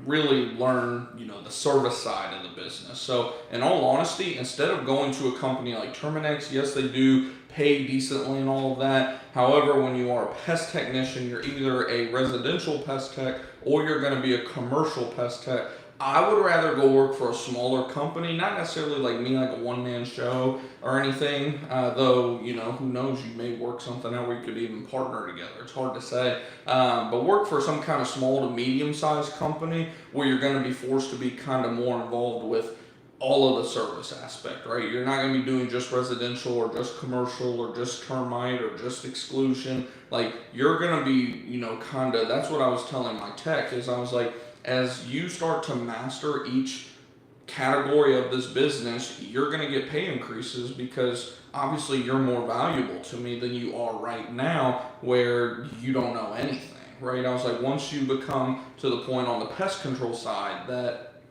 really learn, the service side of the business. So in all honesty, instead of going to a company like Terminix, yes, they do pay decently and all of that. However, when you are a pest technician, you're either a residential pest tech or you're going to be a commercial pest tech. I would rather go work for a smaller company, not necessarily like me, like a one-man show or anything, though, who knows, you may work something out where you could even partner together. It's hard to say, but work for some kind of small to medium-sized company where you're going to be forced to be kind of more involved with all of the service aspect, right? You're not going to be doing just residential or just commercial or just termite or just exclusion. Like, you're going to be, that's what I was telling my tech is I was like, as you start to master each category of this business, you're going to get pay increases because obviously you're more valuable to me than you are right now where you don't know anything, right? I was like, once you become to the point on the pest control side that,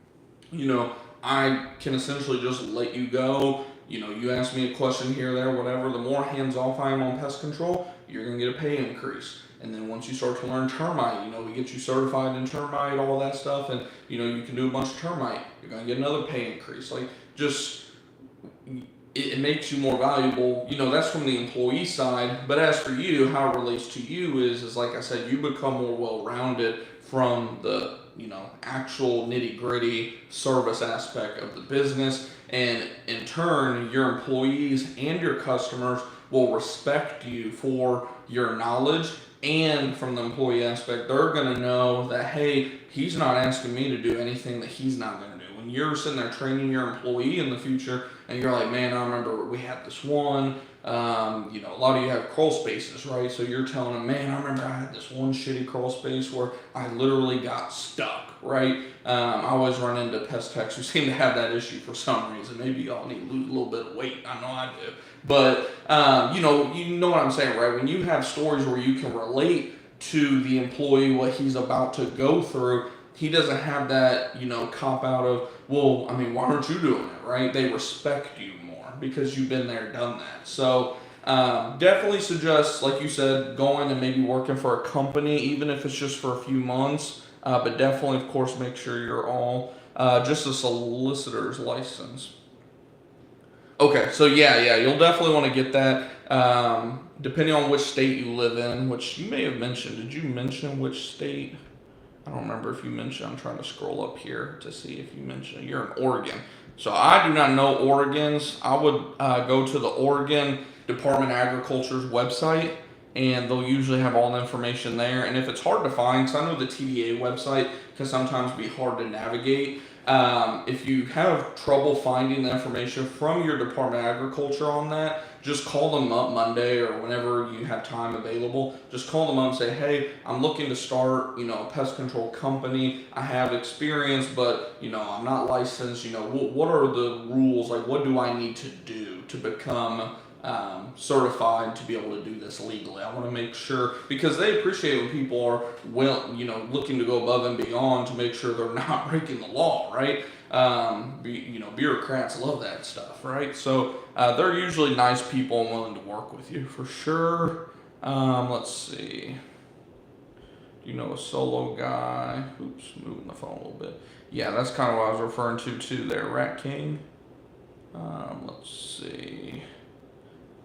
I can essentially just let you go. You ask me a question here, there, whatever. The more hands-off I am on pest control, you're going to get a pay increase. And then once you start to learn termite, we get you certified in termite, all that stuff, and, you can do a bunch of termite. You're going to get another pay increase. Like, just it makes you more valuable. That's from the employee side. But as for you, how it relates to you is like I said, you become more well-rounded from the, actual nitty-gritty service aspect of the business. And in turn, your employees and your customers will respect you for your knowledge. And from the employee aspect, they're going to know that, hey, he's not asking me to do anything that he's not going to do. When you're sitting there training your employee in the future, and you're like, man, I remember we had this one, a lot of you have crawl spaces, right? So you're telling them, man, I remember I had this one shitty crawl space where I literally got stuck, right? I always run into pest techs who seem to have that issue for some reason. Maybe y'all need to lose a little bit of weight. I know I do. But, you know what I'm saying, right? When you have stories where you can relate to the employee, what he's about to go through, he doesn't have that, cop out of, well, I mean, why aren't you doing it, right? They respect you more because you've been there, done that. So definitely suggest, like you said, going and maybe working for a company, even if it's just for a few months. But definitely, of course, make sure you're all just a solicitor's license. Okay, so yeah, you'll definitely want to get that. Depending on which state you live in, which you may have mentioned. Did you mention which state? I don't remember if you mentioned. I'm trying to scroll up here to see if you mentioned. You're in Oregon. So I do not know Oregon's. I would go to the Oregon Department of Agriculture's website, and they'll usually have all the information there. And if it's hard to find, because I know the TDA website can sometimes be hard to navigate. If you have trouble finding the information from your Department of Agriculture on that, just call them up Monday or whenever you have time available. Just call them up and say, hey, I'm looking to start, a pest control company. I have experience, but, I'm not licensed. What are the rules? Like, what do I need to do to become certified to be able to do this legally? I want to make sure, because they appreciate when people are looking to go above and beyond to make sure they're not breaking the law, right? Bureaucrats love that stuff, right? So they're usually nice people and willing to work with you for sure. Let's see. Do you know a solo guy? Oops, moving the phone a little bit. Yeah, that's kind of what I was referring to too there, Rat King. Let's see.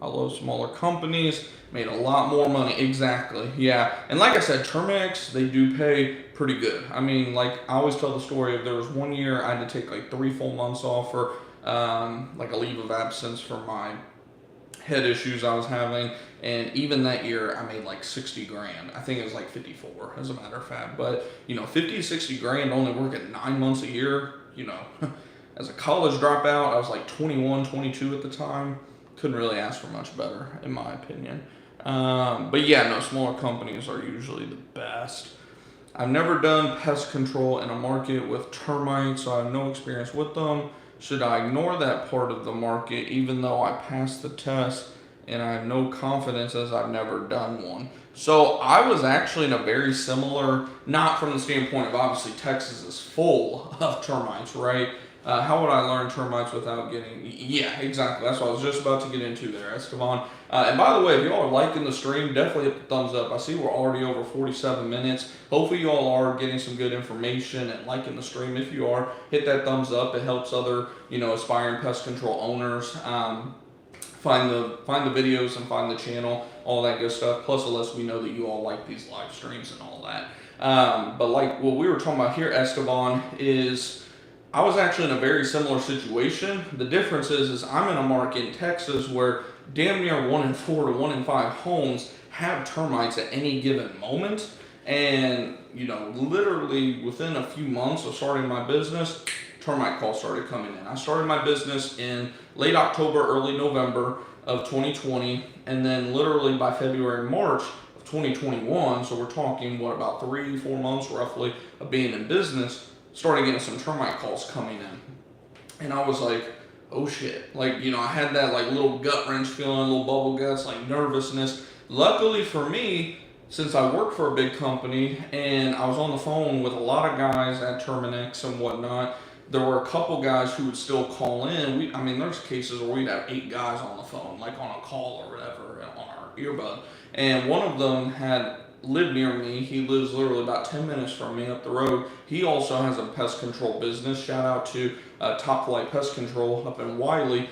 I love smaller companies, made a lot more money. Exactly, yeah. And like I said, Terminix, they do pay pretty good. I mean, like I always tell the story of there was one year I had to take like 3 full months off for like a leave of absence for my head issues I was having. And even that year, I made like 60 grand. I think it was like 54 as a matter of fact. But, 50 to 60 grand only working 9 months a year, as a college dropout, I was like 21, 22 at the time. Couldn't really ask for much better, in my opinion. But yeah, no, smaller companies are usually the best. I've never done pest control in a market with termites, so I have no experience with them. Should I ignore that part of the market, even though I passed the test and I have no confidence as I've never done one? So I was actually in a very similar, not from the standpoint of obviously Texas is full of termites, right? How would I learn termites without getting... Yeah, exactly. That's what I was just about to get into there, Esteban. And by the way, if y'all are liking the stream, definitely hit the thumbs up. I see we're already over 47 minutes. Hopefully y'all are getting some good information and liking the stream. If you are, hit that thumbs up. It helps other, aspiring pest control owners find the videos and find the channel, all that good stuff. Plus, it lets me know that you all like these live streams and all that. But like what we were talking about here, Esteban, is... I was actually in a very similar situation. The difference is I'm in a market in Texas where damn near 1 in 4 to 1 in 5 homes have termites at any given moment. And, literally within a few months of starting my business, termite calls started coming in. I started my business in late October, early November of 2020. And then literally by February, March of 2021, so we're talking, about 3-4 months roughly of being in business, started getting some termite calls coming in. And I was like, oh shit. Like, I had that like little gut wrench feeling, little bubble guts, like nervousness. Luckily for me, since I work for a big company and I was on the phone with a lot of guys at Terminix and whatnot, there were a couple guys who would still call in. There's cases where we'd have 8 guys on the phone, like on a call or whatever, on our earbud. And one of them lived near me. He lives literally about 10 minutes from me up the road. He also has a pest control business. Shout out to Top Flight Pest Control up in Wiley.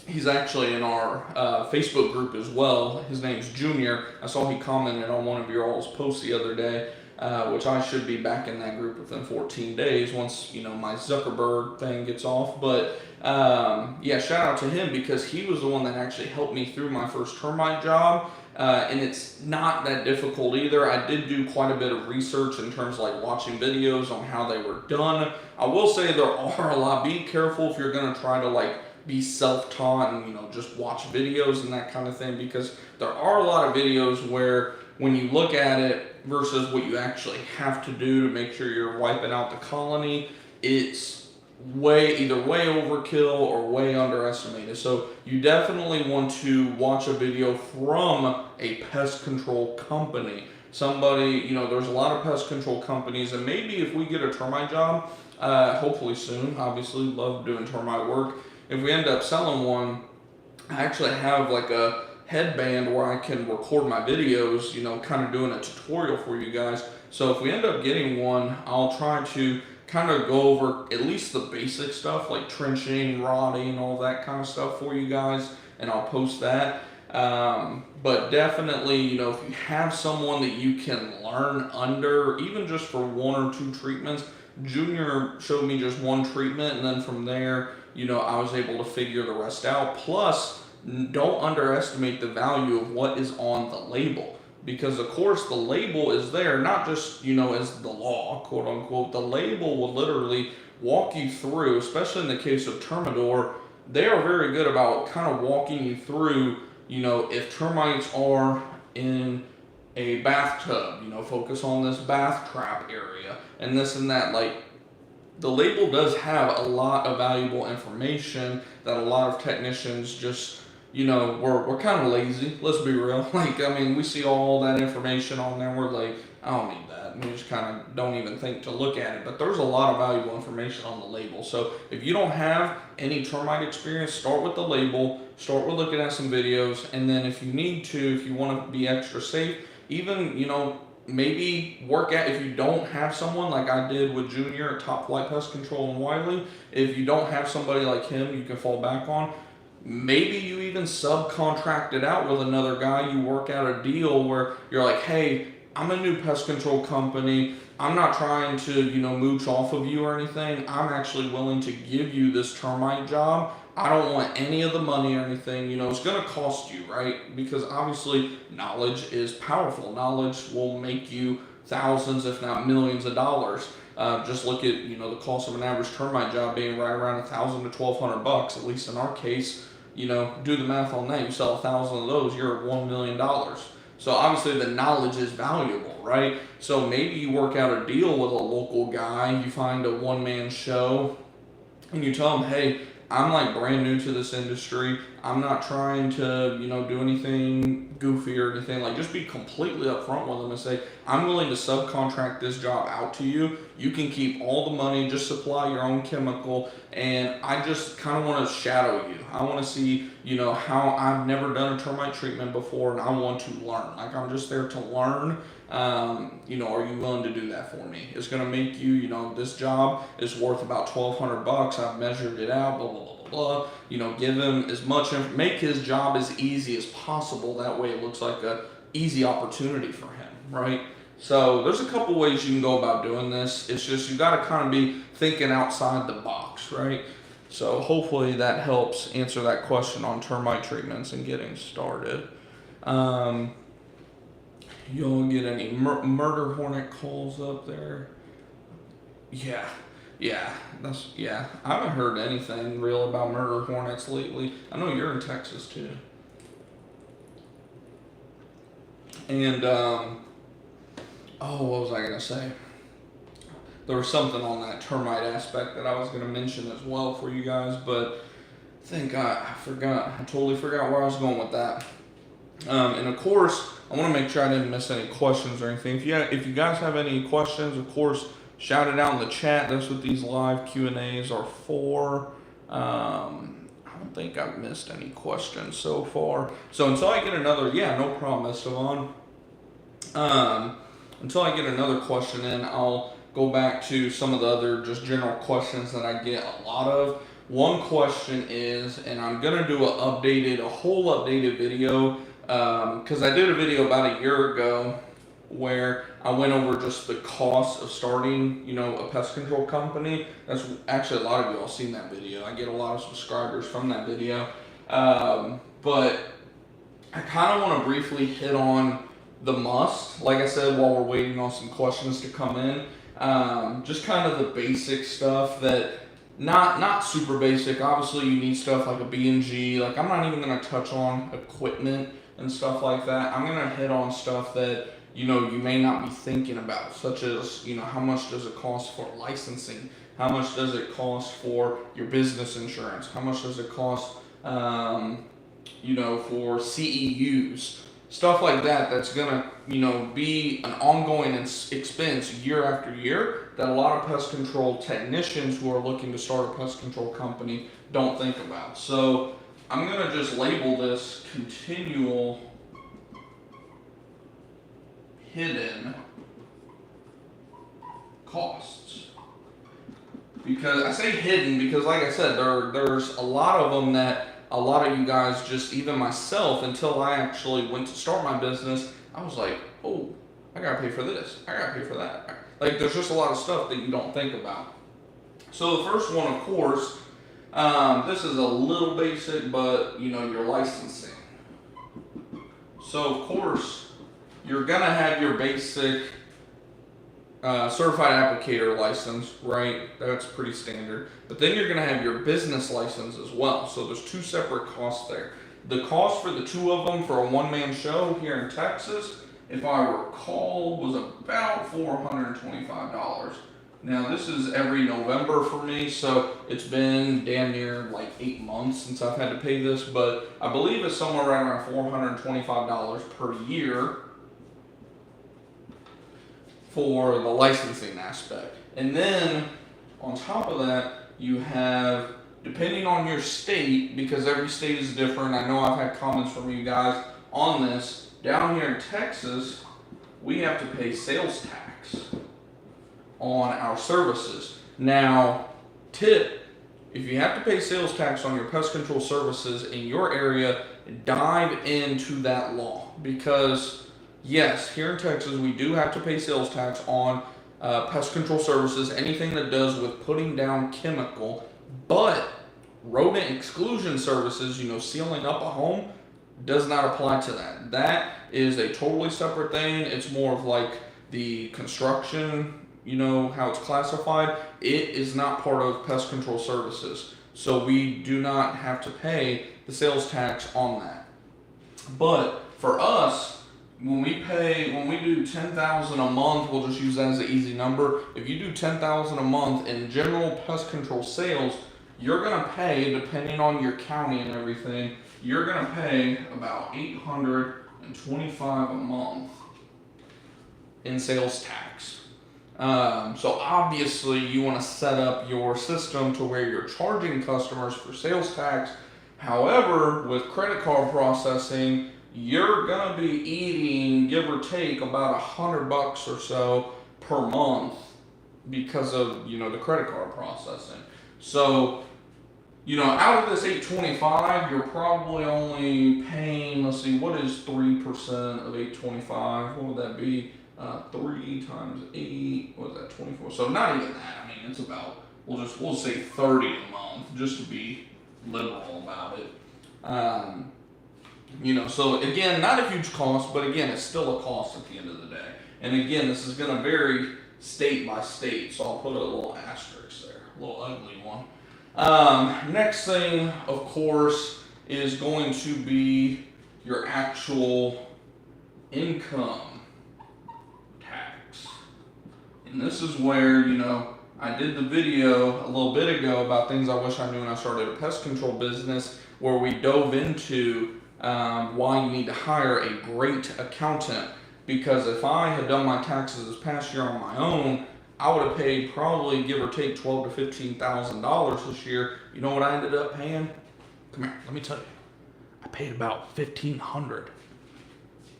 He's actually in our Facebook group as well. His name's Junior. I saw he commented on one of your all's posts the other day, which I should be back in that group within 14 days once, my Zuckerberg thing gets off. But yeah, shout out to him because he was the one that actually helped me through my first termite job. And it's not that difficult either. I did do quite a bit of research in terms of like watching videos on how they were done. I will say there are a lot. Be careful if you're going to try to like be self-taught and just watch videos and that kind of thing, because there are a lot of videos where when you look at it versus what you actually have to do to make sure you're wiping out the colony, it's either way overkill or way underestimated. So you definitely want to watch a video from a pest control company. Somebody, there's a lot of pest control companies, and maybe if we get a termite job, hopefully soon, obviously love doing termite work. If we end up selling one, I actually have like a headband where I can record my videos, kind of doing a tutorial for you guys. So if we end up getting one, I'll try to kind of go over at least the basic stuff like trenching, rodding, all that kind of stuff for you guys, and I'll post that. But definitely, if you have someone that you can learn under, even just for 1 or 2 treatments. Junior showed me just 1 treatment, and then from there, I was able to figure the rest out. Plus, don't underestimate the value of what is on the label. Because, of course, the label is there, not just, as the law, quote unquote. The label will literally walk you through, especially in the case of Termidor. They are very good about kind of walking you through, if termites are in a bathtub, focus on this bath trap area and this and that. Like, the label does have a lot of valuable information that a lot of technicians just, we're kind of lazy. Let's be real. We see all that information on there. We're like, I don't need that. And we just kind of don't even think to look at it. But there's a lot of valuable information on the label. So if you don't have any termite experience, start with the label. Start with looking at some videos. And then if you want to be extra safe, even, maybe work at, if you don't have someone like I did with Junior at Top Flight Pest Control in Wiley, if you don't have somebody like him you can fall back on, maybe you even subcontract it out with another guy. You work out a deal where you're like, hey, I'm a new pest control company. I'm not trying to, mooch off of you or anything. I'm actually willing to give you this termite job. I don't want any of the money or anything. It's going to cost you, right? Because obviously knowledge is powerful. Knowledge will make you thousands, if not millions of dollars. Just look at, the cost of an average termite job being right around $1,000 to $1,200, at least in our case. Do the math on that. You sell 1,000 of those, you're at $1 million. So obviously the knowledge is valuable, right? So maybe you work out a deal with a local guy, you find a one-man show, and you tell him, hey, I'm like brand new to this industry. I'm not trying to, do anything goofy or anything. Like, just be completely upfront with them and say, I'm willing to subcontract this job out to you. You can keep all the money, just supply your own chemical, and I just kind of want to shadow you. I want to see, how I've never done a termite treatment before, and I want to learn. Like, I'm just there to learn. Are you willing to do that for me? It's going to make you, this job is worth about $1,200. I've measured it out, blah, blah, blah, blah. Give him as much, make his job as easy as possible. That way it looks like a easy opportunity for him, right? So there's a couple ways you can go about doing this. It's just, you got to kind of be thinking outside the box, right? So hopefully that helps answer that question on termite treatments and getting started. You'll get any murder hornet calls up there? Yeah. I haven't heard anything real about murder hornets lately. I know you're in Texas too. And, what was I going to say? There was something on that termite aspect that I was going to mention as well for you guys, but I think I forgot. I totally forgot where I was going with that. And of course, I want to make sure I didn't miss any questions or anything. If you guys have any questions, of course, shout it out in the chat. That's what these live Q&As are for. I don't think I've missed any questions so far. So until I get another, no problem, Esteban. Until I get another question in, I'll go back to some of the other just general questions that I get a lot of. one question is, and I'm gonna do a whole updated video, because I did a video about a year ago where I went over just the cost of starting, a pest control company. That's actually a lot of y'all seen that video. I get a lot of subscribers from that video. But I kind of want to briefly hit on the must, like I said, while we're waiting on some questions to come in. Just kind of the basic stuff that, not super basic. Obviously, you need stuff like a B&G. Like, I'm not even going to touch on equipment and stuff like that. I'm going to hit on stuff that, you may not be thinking about, such as, how much does it cost for licensing? How much does it cost for your business insurance? How much does it cost, for CEUs? Stuff like that that's gonna, be an ongoing expense year after year that a lot of pest control technicians who are looking to start a pest control company don't think about. So I'm gonna just label this continual hidden costs. Because I say hidden because, like I said, there's a lot of them that a lot of you guys, just even myself, until I actually went to start my business, I was like, oh, I gotta pay for this, I gotta pay for that. Like, there's just a lot of stuff that you don't think about. So the first one, of course, this is a little basic, but your licensing. So of course, you're gonna have your basic certified applicator license, right? That's pretty standard. But then you're gonna have your business license as well. So there's two separate costs there. The cost for the two of them for a one-man show here in Texas, if I recall, was about $425. Now this is every November for me, so it's been damn near like 8 months since I've had to pay this, but I believe it's somewhere right around $425 per year for the licensing aspect. And then on top of that, you have, depending on your state, because every state is different. I know I've had comments from you guys on this. Down here in Texas, we have to pay sales tax on our services. Now, tip, if you have to pay sales tax on your pest control services in your area, dive into that law, because yes, here in Texas, we do have to pay sales tax on pest control services, anything that does with putting down chemical, but rodent exclusion services, sealing up a home, does not apply to that. That is a totally separate thing. It's more of like the construction, how it's classified. It is not part of pest control services. So we do not have to pay the sales tax on that. But for us, when we do $10,000 a month, we'll just use that as an easy number. If you do $10,000 a month in general pest control sales, you're gonna pay, depending on your county and everything, you're gonna pay about $825 a month in sales tax. So obviously you want to set up your system to where you're charging customers for sales tax. However, with credit card processing, you're gonna be eating, give or take, about $100 or so per month because of the credit card processing. So out of this $825, you're probably only paying, let's see, what is 3% of $825? What would that be? 3 times 8, what is that, 24? So not even that. I mean, it's about, we'll say 30 a month, just to be liberal about it. So again, not a huge cost, but again, it's still a cost at the end of the day. And again, this is going to vary state by state, so I'll put a little asterisk there, a little ugly one. Next thing, of course, is going to be your actual income tax. And this is where, I did the video a little bit ago about things I wish I knew when I started a pest control business, where we dove into why you need to hire a great accountant. Because if I had done my taxes this past year on my own, I would have paid probably, give or take, $12,000 to $15,000 this year. You know what I ended up paying? Come here, let me tell you. I paid about $1,500.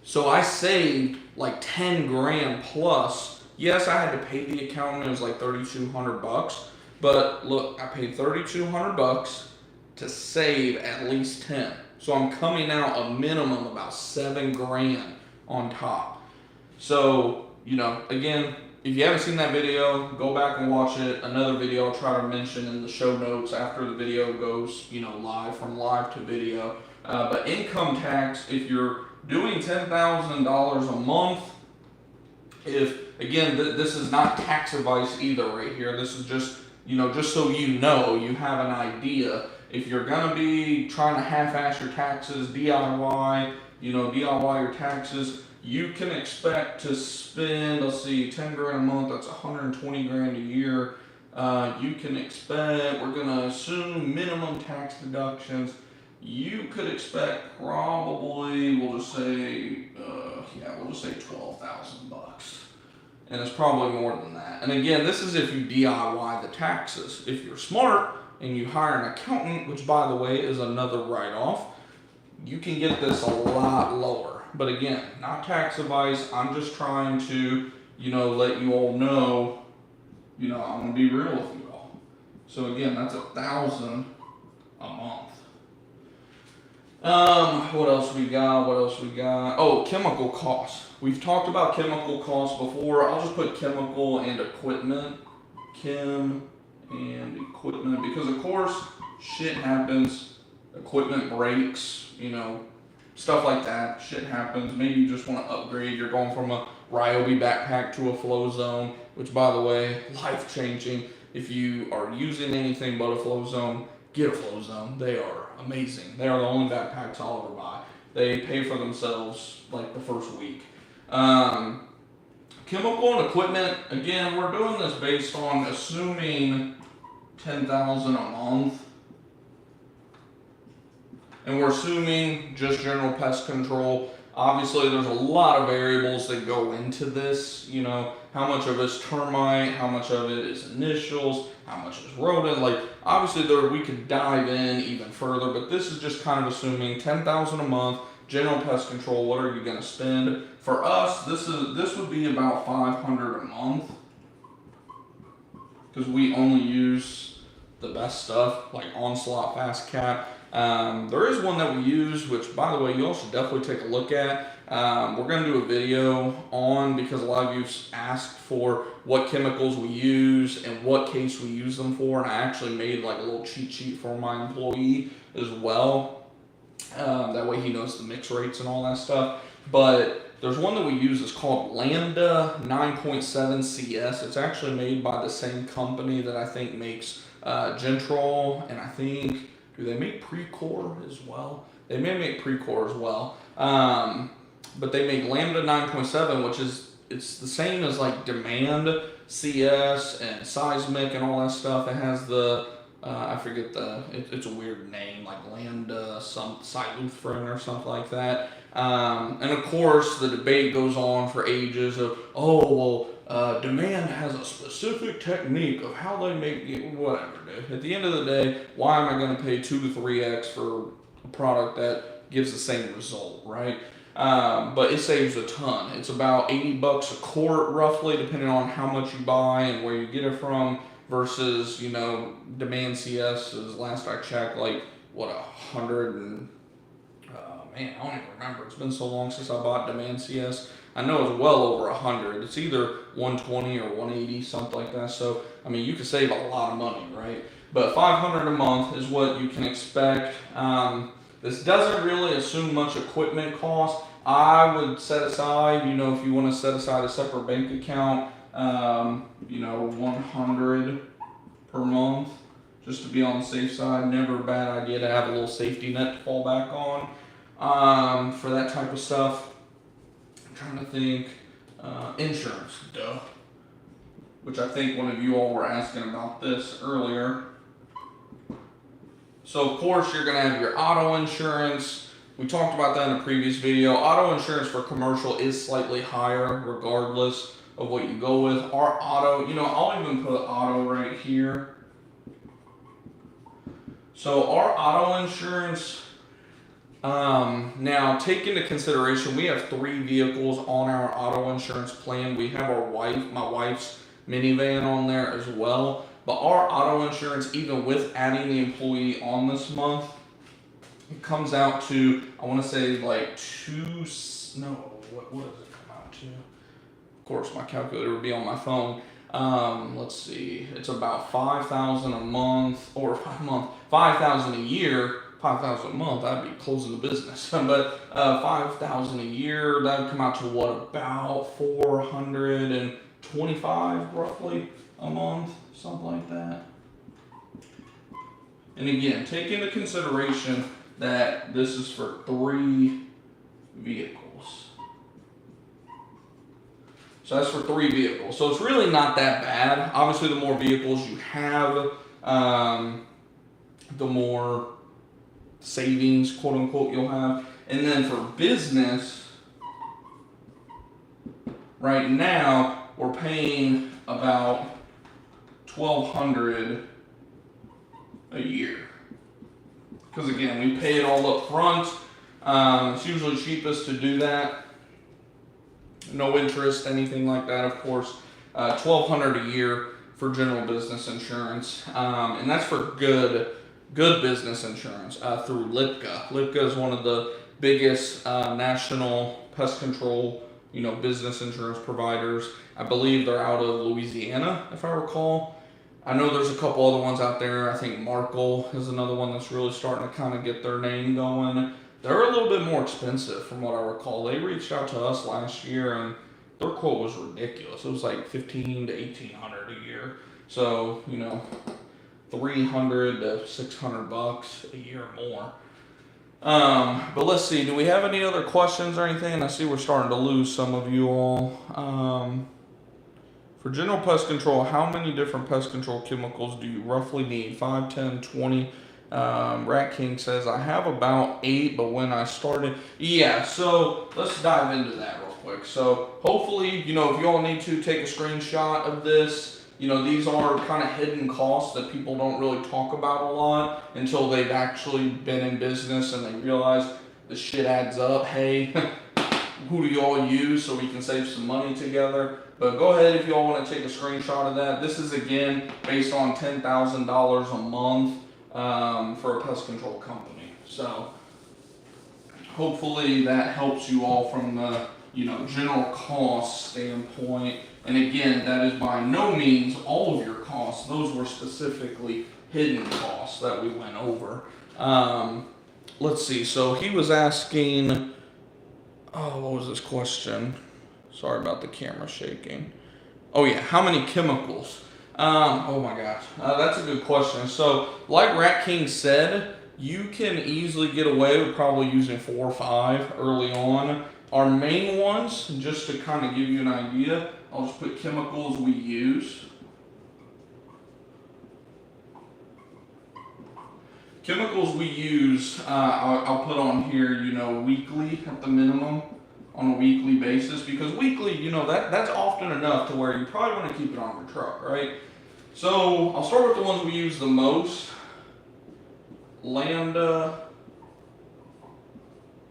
So I saved like 10 grand plus. Yes, I had to pay the accountant. It was like $3,200. But look, I paid $3,200 to save at least 10. So I'm coming out a minimum about 7 grand on top. So, again, if you haven't seen that video, go back and watch it. Another video I'll try to mention in the show notes after the video goes, live, from live to video. But income tax, if you're doing $10,000 a month, this is not tax advice either right here. This is just, just so you have an idea. If you're going to be trying to half-ass your taxes, DIY your taxes, you can expect to spend, 10 grand a month, that's 120 grand a year. You can expect, we're going to assume minimum tax deductions. You could expect probably, we'll just say $12,000. And it's probably more than that. And again, this is if you DIY the taxes. If you're smart and you hire an accountant, which by the way is another write-off, you can get this a lot lower. But again, not tax advice. I'm just trying to, let you all know, I'm going to be real with you all. So again, that's $1,000 a month. What else we got? Oh, chemical costs. We've talked about chemical costs before. I'll just put chemical and equipment. Because of course, shit happens. Equipment breaks, stuff like that. Shit happens. Maybe you just want to upgrade. You're going from a Ryobi backpack to a Flow Zone, which by the way, life changing. If you are using anything but a Flow Zone, get a Flow Zone. They are amazing. They are the only backpacks I'll ever buy. They pay for themselves like the first week. Chemical and equipment, again, we're doing this based on assuming $10,000 a month. And we're assuming just general pest control. Obviously, there's a lot of variables that go into this. How much of it's termite, how much of it is initials, how much is rodent. Obviously, we could dive in even further, but this is just kind of assuming $10,000 a month, general pest control. What are you going to spend? For us, this would be about $500 a month, because we only use the best stuff like Onslaught Fast Cap. There is one that we use, which by the way, you all should definitely take a look at. We're going to do a video on, because a lot of you asked for what chemicals we use and what case we use them for, and I actually made like a little cheat sheet for my employee as well. That way he knows the mix rates and all that stuff. But there's one that we use, it's called Lambda 9.7 CS. It's actually made by the same company that I think makes Gentrol, and I think, do they make Precor as well? They may make Precor as well. But they make Lambda 9.7, which it's the same as like Demand CS and Seismic and all that stuff. It has the, I forget it's a weird name, like Lambda, some Silufrin or something like that. And of course, the debate goes on for ages of, Demand has a specific technique of how they make it, whatever, dude. At the end of the day, why am I going to pay 2 to 3x for a product that gives the same result, right? But it saves a ton. It's about $80 a quart, roughly, depending on how much you buy and where you get it from, versus, Demand CS is, last I checked, like, 100 and, man, I don't even remember. It's been so long since I bought Demand CS. I know it's well over 100. It's either 120 or 180, something like that. So, you could save a lot of money, right? But $500 a month is what you can expect. This doesn't really assume much equipment cost. I would set aside, if you want to set aside a separate bank account, $100 per month, just to be on the safe side. Never a bad idea to have a little safety net to fall back on for that type of stuff. I'm trying to think. Insurance, duh. Which I think one of you all were asking about this earlier. So of course you're going to have your auto insurance. We talked about that in a previous video. Auto insurance for commercial is slightly higher regardless of what you go with. Our auto, I'll even put auto right here. So our auto insurance, now take into consideration, we have 3 vehicles on our auto insurance plan. We have my wife's minivan on there as well. But our auto insurance, even with adding the employee on this month, it comes out to, I want to say like what does it come out to? Of course, my calculator would be on my phone. Let's see, it's about 5,000 a month, or 5,000 a year. 5,000 a month, I'd be closing the business. But 5,000 a year, that would come out to what, about 425 roughly a month, something like that. And again, take into consideration that this is for 3 vehicles. So that's for 3 vehicles. So it's really not that bad. Obviously, the more vehicles you have, the more savings, quote unquote, you'll have. And then for business, right now, we're paying about $1,200 a year. Because again, we pay it all up front. It's usually cheapest to do that. No interest, anything like that, of course. $1,200 a year for general business insurance. And that's for good business insurance through Lipka. Lipka is one of the biggest national pest control, business insurance providers. I believe they're out of Louisiana, if I recall. I know there's a couple other ones out there. I think Markle is another one that's really starting to kind of get their name going. They're a little bit more expensive from what I recall. They reached out to us last year and their quote was ridiculous. It was like $1,500 to $1,800 a year. So, $300 to $600 a year more. But let's see, do we have any other questions or anything? I see we're starting to lose some of you all. For general pest control, how many different pest control chemicals do you roughly need? 5, 10, 20? Rat King says, I have about 8, but when I started... Yeah, so let's dive into that real quick. So hopefully, if you all need to take a screenshot of this, these are kind of hidden costs that people don't really talk about a lot until they've actually been in business and they realize the shit adds up. Hey, who do you all use so we can save some money together? But go ahead if you all want to take a screenshot of that. This is, again, based on $10,000 a month for a pest control company. So hopefully that helps you all from the general cost standpoint. And again, that is by no means all of your costs. Those were specifically hidden costs that we went over. Let's see. So he was asking, what was this question? Sorry about the camera shaking. Oh yeah, how many chemicals? Oh my gosh, that's a good question. So like Rat King said, you can easily get away with probably using 4 or 5 early on. Our main ones, just to kind of give you an idea, I'll just put chemicals we use. Chemicals we use, I'll put on here, weekly at the minimum, on a weekly basis, because weekly, that's often enough to where you probably want to keep it on your truck, right? So I'll start with the ones we use the most. Lambda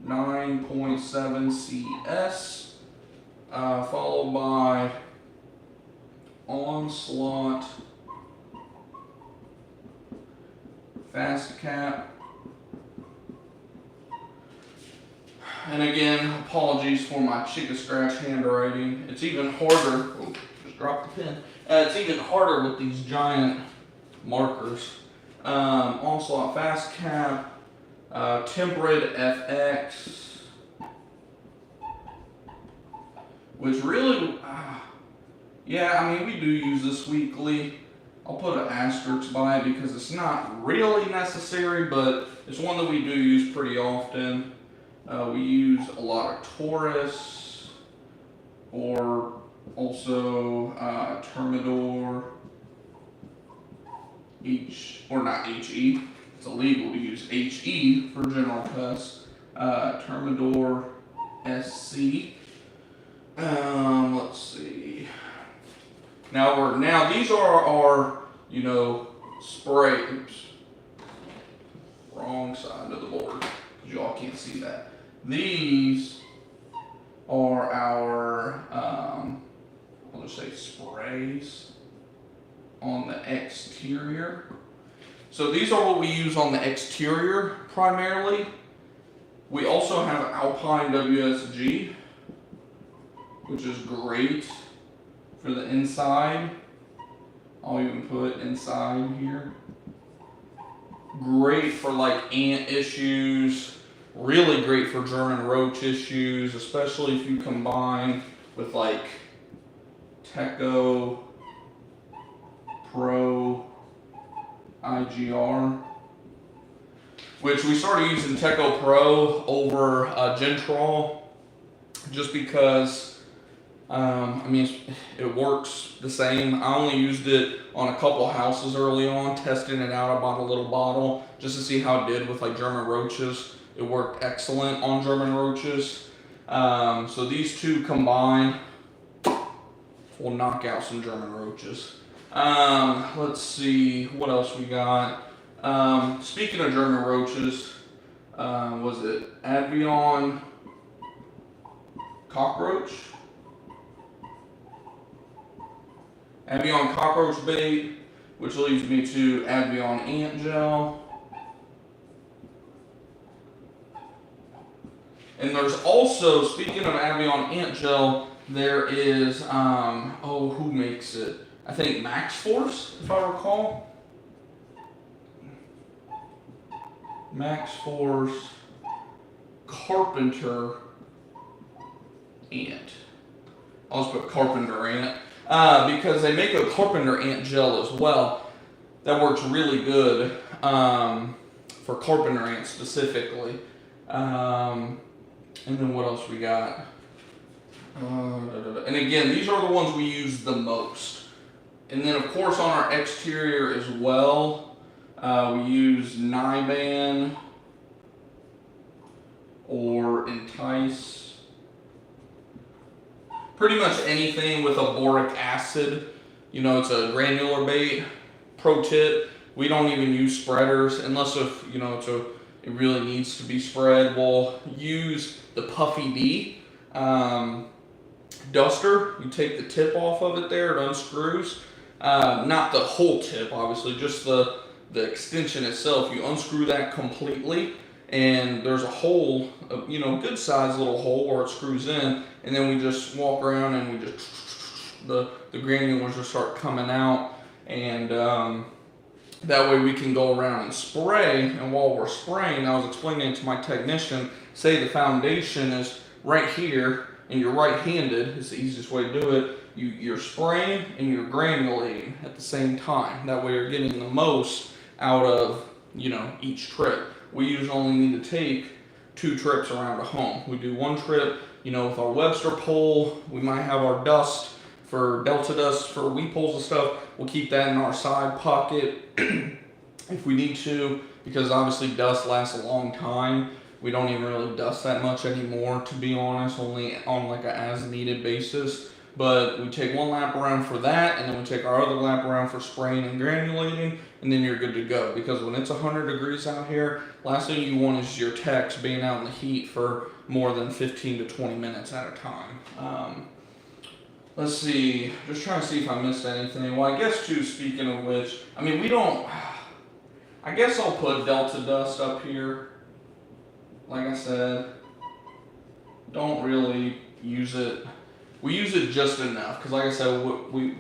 9.7 CS, followed by Onslaught, Fast Cap, and again, apologies for my chicken scratch handwriting. It's even harder. Oh, just dropped the pen. It's even harder with these giant markers. Onslaught Fast Cap, Temperate FX, which really, we do use this weekly. I'll put an asterisk by it because it's not really necessary, but it's one that we do use pretty often. We use a lot of Taurus, or also Termidor, not HE. It's illegal to use HE for general pests. Termidor SC. Let's see. Now these are our, spray. Oops. Wrong side of the board, because y'all can't see that. These are our, I'll just say sprays. on the exterior. So these are what we use on the exterior primarily. We also have Alpine WSG, which is great for the inside. I'll even put inside here. Great for like ant issues, really great for German roach issues, especially if you combine with like Teco Pro IGR, which we started using Teco Pro over Gentrol just because I mean it works the same. I only used it on a couple houses early on, testing it out. I bought a little bottle just to see how it did with like German roaches. It worked excellent on German roaches. So these two combined will knock out some German roaches. Let's see what else we got. Speaking of German roaches, was it Advion cockroach? Advion cockroach bait, which leads me to Advion ant gel. And there's also, speaking of Advion ant gel, there is, who makes it? I think Max Force, if I recall. Max Force Carpenter ant. I'll just put Carpenter ant. Because they make a Carpenter ant gel as well. That works really good for Carpenter ants specifically. And then what else we got? And again, these are the ones we use the most. And then of course on our exterior as well, we use Niban or Entice. Pretty much anything with a boric acid. You know, it's a granular bait. Pro tip, we don't even use spreaders unless if, you know, it really needs to be spread. We'll use the Puffy D duster. You take the tip off of it there, it unscrews. Not the whole tip, obviously, just the extension itself. You unscrew that completely, and there's a hole, you know, good sized little hole where it screws in, and then we just walk around and we just, the granulars will start coming out, and that way we can go around and spray. And while we're spraying, I was explaining to my technician, say the foundation is right here and you're right-handed, it's the easiest way to do it. You're spraying and you're granulating at the same time. That way you're getting the most out of, you know, each trip. We usually only need to take 2 trips around a home. We do 1 trip, you know, with our Webster pole. We might have our dust for Delta dust for weed poles and stuff. We'll keep that in our side pocket if we need to, because obviously dust lasts a long time. We don't even really dust that much anymore, to be honest, only on like a as needed basis. But we take 1 lap around for that, and then we take our other lap around for spraying and granulating, and then you're good to go. Because when it's 100 degrees out here, last thing you want is your techs being out in the heat for more than 15 to 20 minutes at a time. Let's see, just trying to see if I missed anything. Well, I guess too, speaking of which, I mean, we don't, I guess I'll put Delta dust up here. Like I said, don't really use it. We use it just enough, because like I said,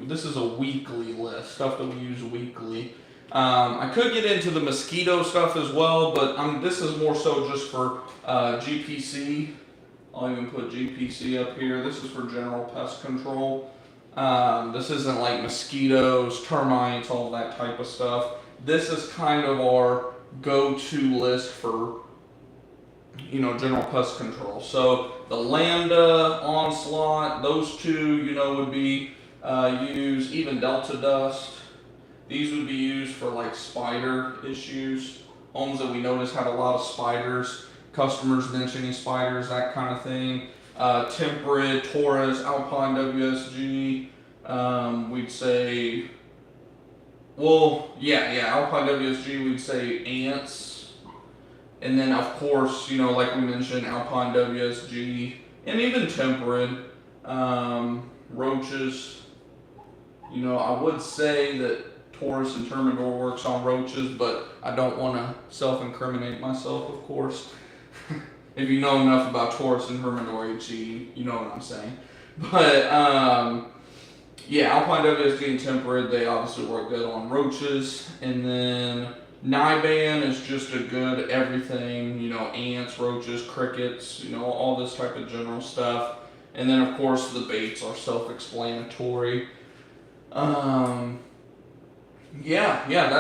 this is a weekly list, stuff that we use weekly. I could get into the mosquito stuff as well, but this is more so just for GPC. I'll even put GPC up here. This is for general pest control. This isn't like mosquitoes, termites, all that type of stuff. This is kind of our go-to list for, you know, general pest control. So the Lambda, Onslaught, those two, you know, would be used. Even Delta dust. These would be used for like spider issues. Homes that we noticed had a lot of spiders. Customers mentioning spiders, that kind of thing. Temperate, Taurus, Alpine WSG. We'd say, well, yeah, Alpine WSG, we'd say ants. And then, of course, you know, like we mentioned, Alpine WSG, and even temperate, roaches. You know, I would say that Taurus and Termidor works on roaches, but I don't want to self-incriminate myself, of course. If you know enough about Taurus and Termidor HE, you know what I'm saying. But yeah, Alpine WSG and Temperate, they obviously work good on roaches. And then Niban is just a good everything, you know, ants, roaches, crickets, you know, all this type of general stuff. And then of course the baits are self-explanatory.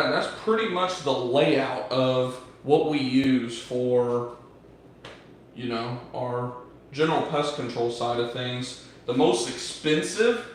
That's pretty much the layout of what we use for, you know, our general pest control side of things. The most expensive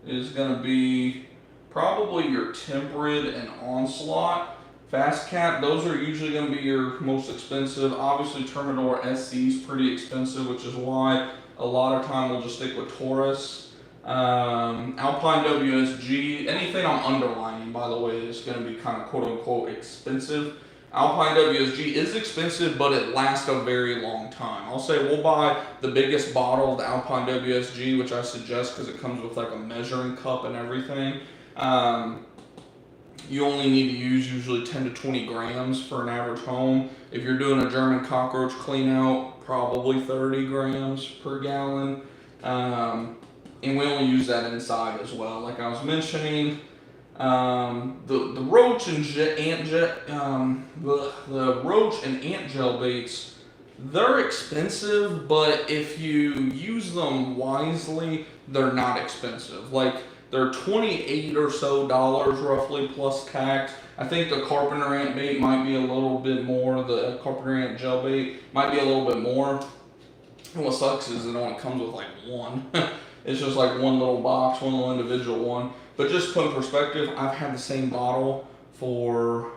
is going to be probably your Temperate and Onslaught. Fast Cap, those are usually going to be your most expensive. Obviously Termidor SC is pretty expensive, which is why a lot of time we'll just stick with Taurus. Alpine WSG, anything I'm underlining, by the way, is going to be kind of quote-unquote expensive. Alpine WSG is expensive, but it lasts a very long time. I'll say we'll buy the biggest bottle of the Alpine WSG, which I suggest because it comes with like a measuring cup and everything. You only need to use usually 10 to 20 grams for an average home. If you're doing a German cockroach clean out, probably 30 grams per gallon. And we only use that inside as well. Like I was mentioning, the roach and the roach and ant gel baits, they're expensive, but if you use them wisely, they're not expensive. Like they're $28 or so roughly plus tax. I think the carpenter ant bait might be a little bit more. The carpenter ant gel bait might be a little bit more. And what sucks is it only comes with like one. It's just like one little box, one little individual one. But just to put in perspective, I've had the same bottle for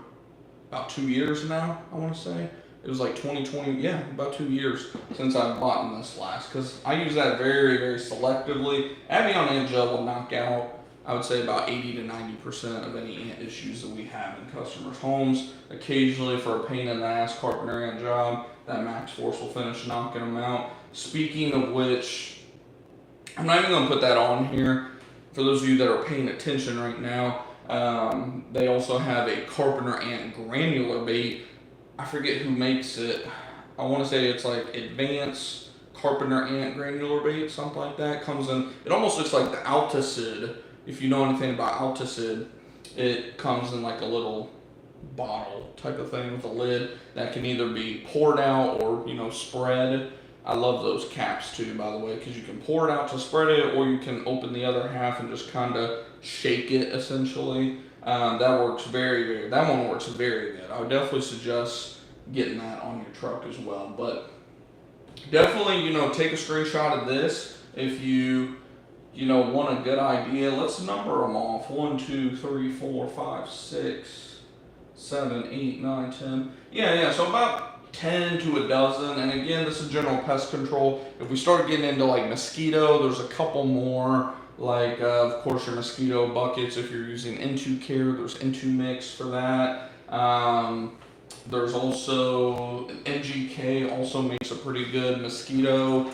about 2 years now, I want to say. It was like 2020, yeah, about 2 years since I've bought this last. Because I use that very, very selectively. Avion Ant Gel will knock out, I would say, about 80 to 90% of any ant issues that we have in customers' homes. Occasionally, for a pain in the ass carpenter ant job, that Max Force will finish knocking them out. Speaking of which, I'm not even going to put that on here. For those of you that are paying attention right now, they also have a carpenter ant granular bait. I forget who makes it. I want to say it's like Advanced Carpenter Ant Granular Bait, something like that. Comes in, it almost looks like the Alticid. If you know anything about Alticid, it comes in like a little bottle type of thing with a lid that can either be poured out or, you know, spread. I love those caps too, by the way, because you can pour it out to spread it, or you can open the other half and just kind of shake it, essentially. That works that one works very good. I would definitely suggest getting that on your truck as well. But definitely, you know, take a screenshot of this if you want a good idea. Let's number them off. 1, 2, 3, 4, 5, 6, 7, 8, 9, 10. Yeah, so about 10 to a dozen. And again, this is general pest control. If we start getting into like mosquito, there's a couple more. Like, of course, your mosquito buckets. If you're using N2 Care, there's N2 Mix for that. There's also NGK also makes a pretty good mosquito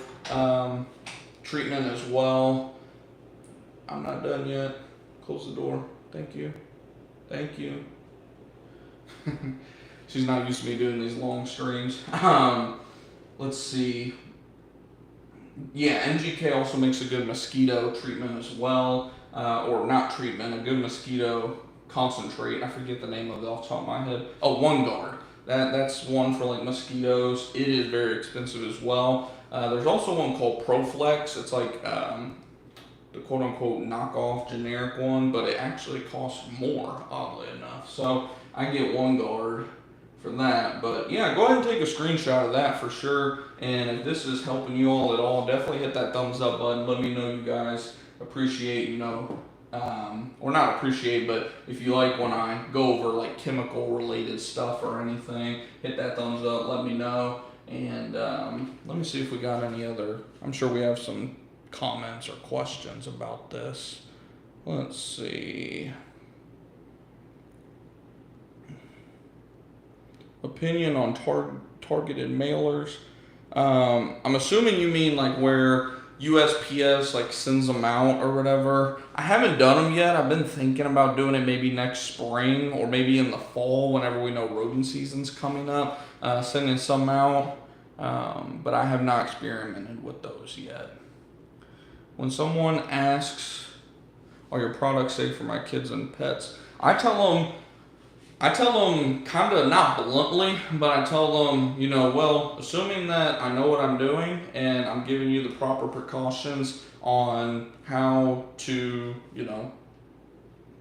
treatment as well. I'm not done yet. Close the door. Thank you. Thank you. She's not used to me doing these long streams. Let's see. Yeah, NGK also makes a good mosquito treatment as well. Or not treatment, a good mosquito concentrate. I forget the name of it off the top of my head. Oh, One Guard. That's one for like mosquitoes. It is very expensive as well. There's also one called Proflex. It's like the quote-unquote knockoff generic one, but it actually costs more, oddly enough. So I get One Guard for that. But yeah, go ahead and take a screenshot of that for sure. And if this is helping you all at all, definitely hit that thumbs up button. Let me know you guys appreciate, or not appreciate, but if you like when I go over like chemical related stuff or anything, hit that thumbs up, let me know. And let me see if we got any other, I'm sure we have some comments or questions about this. Let's see. Opinion on targeted mailers. I'm assuming you mean like where USPS like sends them out or whatever. I haven't done them yet. I've been thinking about doing it maybe next spring or maybe in the fall whenever we know rodent season's coming up, sending some out. But I have not experimented with those yet. When someone asks, are your products safe for my kids and pets? I tell them kind of not bluntly, but I tell them, well, assuming that I know what I'm doing and I'm giving you the proper precautions on how to,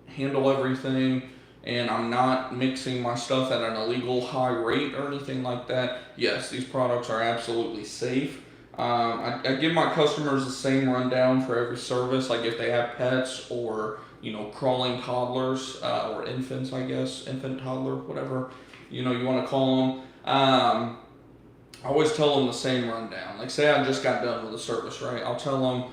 handle everything, and I'm not mixing my stuff at an illegal high rate or anything like that, yes, these products are absolutely safe. I give my customers the same rundown for every service, like if they have pets or crawling toddlers or infants, I guess, infant, toddler, whatever you want to call them. I always tell them the same rundown. Like, say I just got done with a service, right? I'll tell them,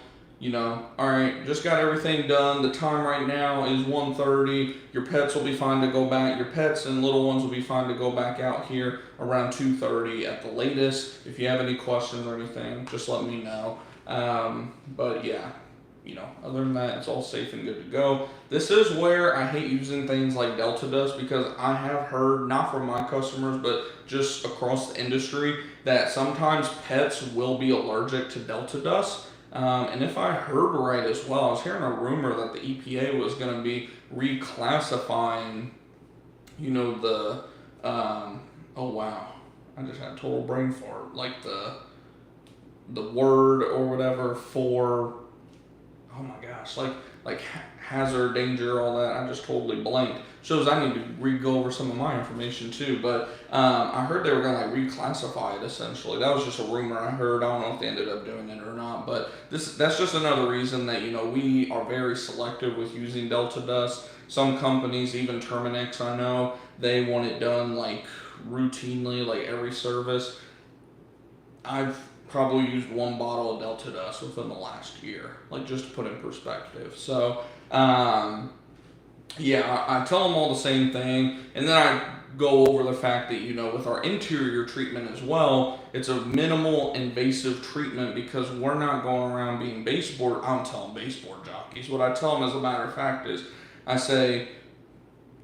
all right, just got everything done. The time right now is 1:30. Your pets will be fine to go back. Your pets and little ones will be fine to go back out here around 2:30 at the latest. If you have any questions or anything, just let me know. But yeah. Other than that, it's all safe and good to go. This is where I hate using things like Delta Dust, because I have heard, not from my customers, but just across the industry, that sometimes pets will be allergic to Delta Dust. And if I heard right as well, I was hearing a rumor that the EPA was going to be reclassifying, oh wow, I just had a total brain fart, like the word or whatever for, oh my gosh, like hazard, danger, all that. I just totally blanked. Shows I need to go over some of my information too. But I heard they were gonna reclassify it essentially. That was just a rumor I heard. I don't know if they ended up doing it or not. But that's just another reason that we are very selective with using Delta Dust. Some companies, even Terminix, I know, they want it done routinely, like every service. I've probably used one bottle of Delta Dust within the last year, just to put in perspective. So, yeah, I tell them all the same thing, and then I go over the fact that, with our interior treatment as well, it's a minimal invasive treatment, because we're not going around being baseboard. I don't tell them baseboard jockeys. What I tell them, as a matter of fact, is I say,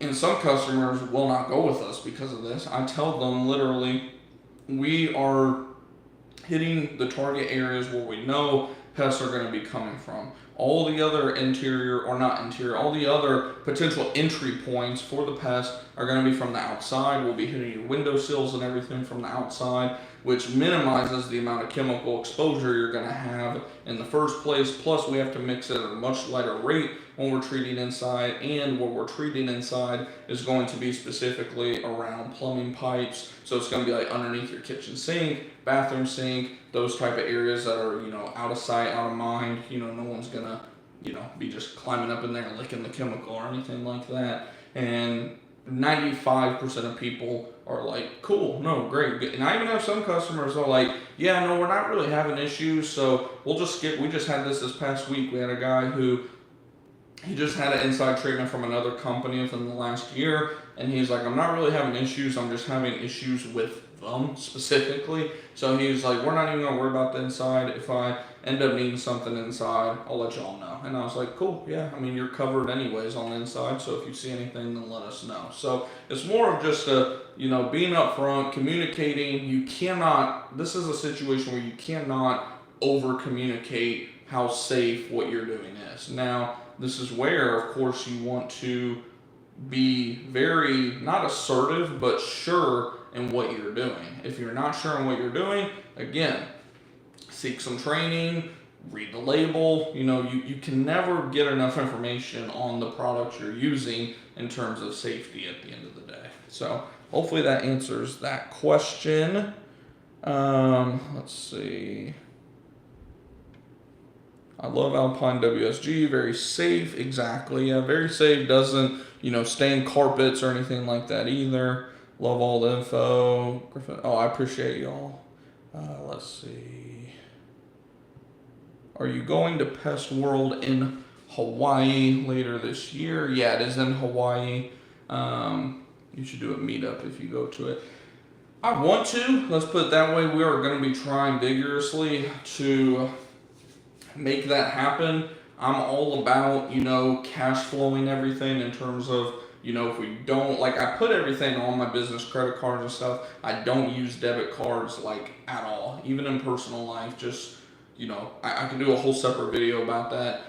and some customers will not go with us because of this, I tell them literally, we are hitting the target areas where we know pests are going to be coming from. All the other all the other potential entry points for the pest are going to be from the outside. We'll be hitting your windowsills and everything from the outside, which minimizes the amount of chemical exposure you're going to have in the first place. Plus, we have to mix it at a much lighter rate when we're treating inside, and what we're treating inside is going to be specifically around plumbing pipes. So it's going to be underneath your kitchen sink, bathroom sink, those type of areas that are, out of sight, out of mind. No one's going to, be just climbing up in there and licking the chemical or anything like that. And 95% of people are like, cool, no, great. And I even have some customers that are like, yeah, no, we're not really having issues, so we just had this past week. We had a guy who, he just had an inside treatment from another company within the last year, and he's like, I'm not really having issues, I'm just having issues with them specifically. So he's like, we're not even gonna worry about the inside. If I end up needing something inside, I'll let y'all know. And I was like, cool, yeah, I mean, you're covered anyways on the inside, so if you see anything, then let us know. So it's more of just being upfront, communicating. This is a situation where you cannot over communicate how safe what you're doing is. Now, this is where, of course, you want to be very, not assertive, but sure in what you're doing. If you're not sure in what you're doing, again, seek some training, read the label. You can never get enough information on the products you're using in terms of safety at the end of the day. So hopefully that answers that question. Let's see. I love Alpine WSG, very safe, exactly. Yeah, very safe, doesn't, stain carpets or anything like that either. Love all the info. Griffin, I appreciate y'all. Let's see. Are you going to Pest World in Hawaii later this year? Yeah, it is in Hawaii. You should do a meetup if you go to it. I want to, let's put it that way. We are going to be trying vigorously to make that happen. I'm all about, cash flowing everything in terms of, if we don't, like, I put everything on my business credit cards and stuff. I don't use debit cards, like, at all, even in personal life. Just, I can do a whole separate video about that.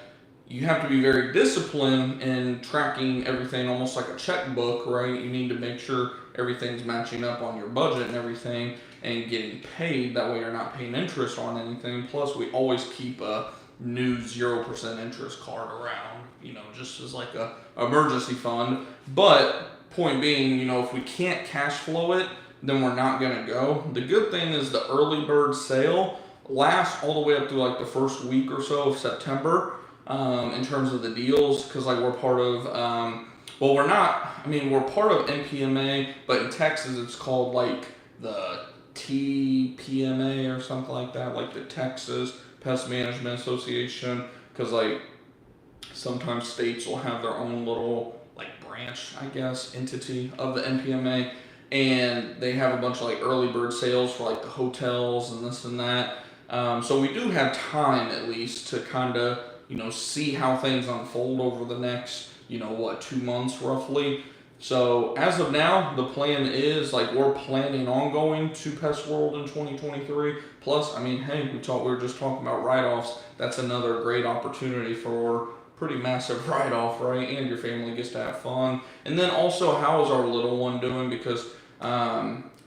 You have to be very disciplined in tracking everything almost like a checkbook, right? You need to make sure everything's matching up on your budget and everything and getting paid. That way you're not paying interest on anything. Plus, we always keep a new 0% interest card around, just as like a emergency fund. But point being, if we can't cash flow it, then we're not going to go. The good thing is the early bird sale lasts all the way up to like the first week or so of September. In terms of the deals, because like we're part of, we're not, we're part of NPMA, but in Texas it's called like the TPMA or something like that, like the Texas Pest Management Association, because like sometimes states will have their own little like branch, I guess, entity of the NPMA, and they have a bunch of like early bird sales for like the hotels and this and that. So we do have time at least to kind of, see how things unfold over the next, 2 months roughly. So as of now, the plan is like we're planning on going to Pest World in 2023. Plus, hey, we were just talking about write-offs. That's another great opportunity for pretty massive write-off, right? And your family gets to have fun. And then also, how is our little one doing? Because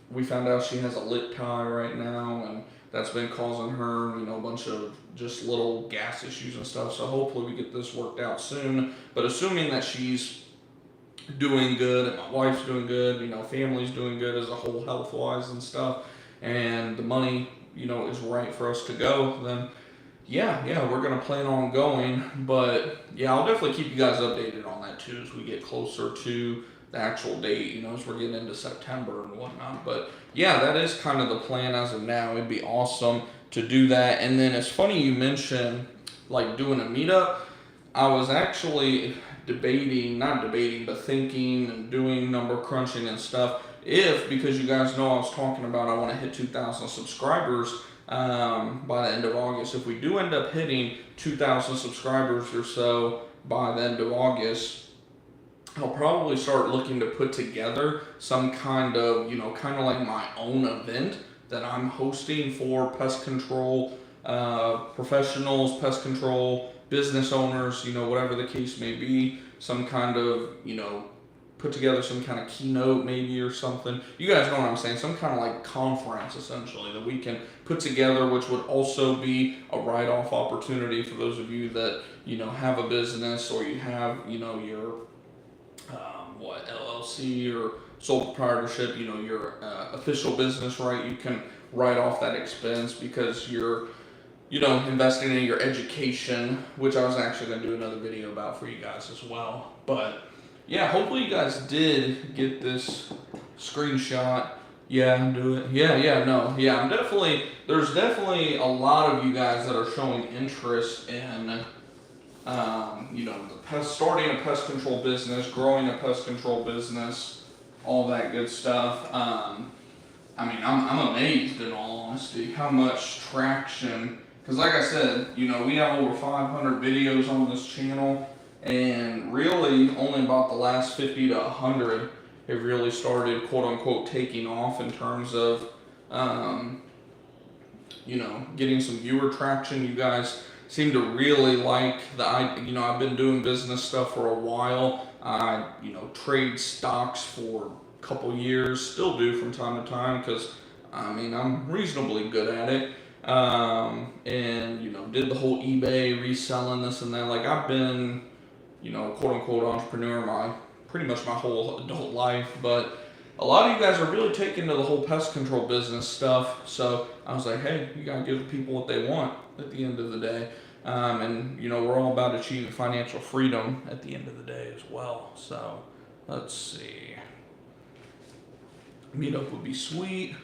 we found out she has a lip tie right now, and that's been causing her, a bunch of just little gas issues and stuff. So hopefully we get this worked out soon. But assuming that she's doing good and my wife's doing good, family's doing good as a whole health-wise and stuff, and the money, is right for us to go, then yeah, we're going to plan on going. But yeah, I'll definitely keep you guys updated on that too as we get closer to the actual date, as we're getting into September and whatnot. But yeah, that is kind of the plan as of now. It'd be awesome to do that. And then it's funny you mentioned like doing a meetup. I was actually thinking and doing number crunching and stuff. Because you guys know I was talking about I want to hit 2,000 subscribers by the end of August. If we do end up hitting 2,000 subscribers or so by the end of August, I'll probably start looking to put together some kind of, kind of like my own event that I'm hosting for pest control professionals, pest control business owners, whatever the case may be. Some kind of, put together some kind of keynote maybe or something. You guys know what I'm saying. Some kind of like conference essentially that we can put together, which would also be a write-off opportunity for those of you that, have a business, or you have, your LLC or sole proprietorship, your official business, right? You can write off that expense because you're, investing in your education, which I was actually going to do another video about for you guys as well. But yeah, hopefully you guys did get this screenshot. Yeah, do it. I'm there's definitely a lot of you guys that are showing interest in starting a pest control business, growing a pest control business, all that good stuff. I'm amazed in all honesty how much traction, because like I said, we have over 500 videos on this channel, and really only about the last 50 to 100 have really started quote unquote taking off in terms of, getting some viewer traction. You guys seem to really like I've been doing business stuff for a while. I, trade stocks for a couple years, still do from time to time because, I'm reasonably good at it. And, did the whole eBay reselling this and that. Like I've been, quote unquote entrepreneur pretty much my whole adult life, but a lot of you guys are really taking to the whole pest control business stuff. So I was like, hey, you gotta give the people what they want at the end of the day. And we're all about achieving financial freedom at the end of the day as well. So let's see. Meetup would be sweet.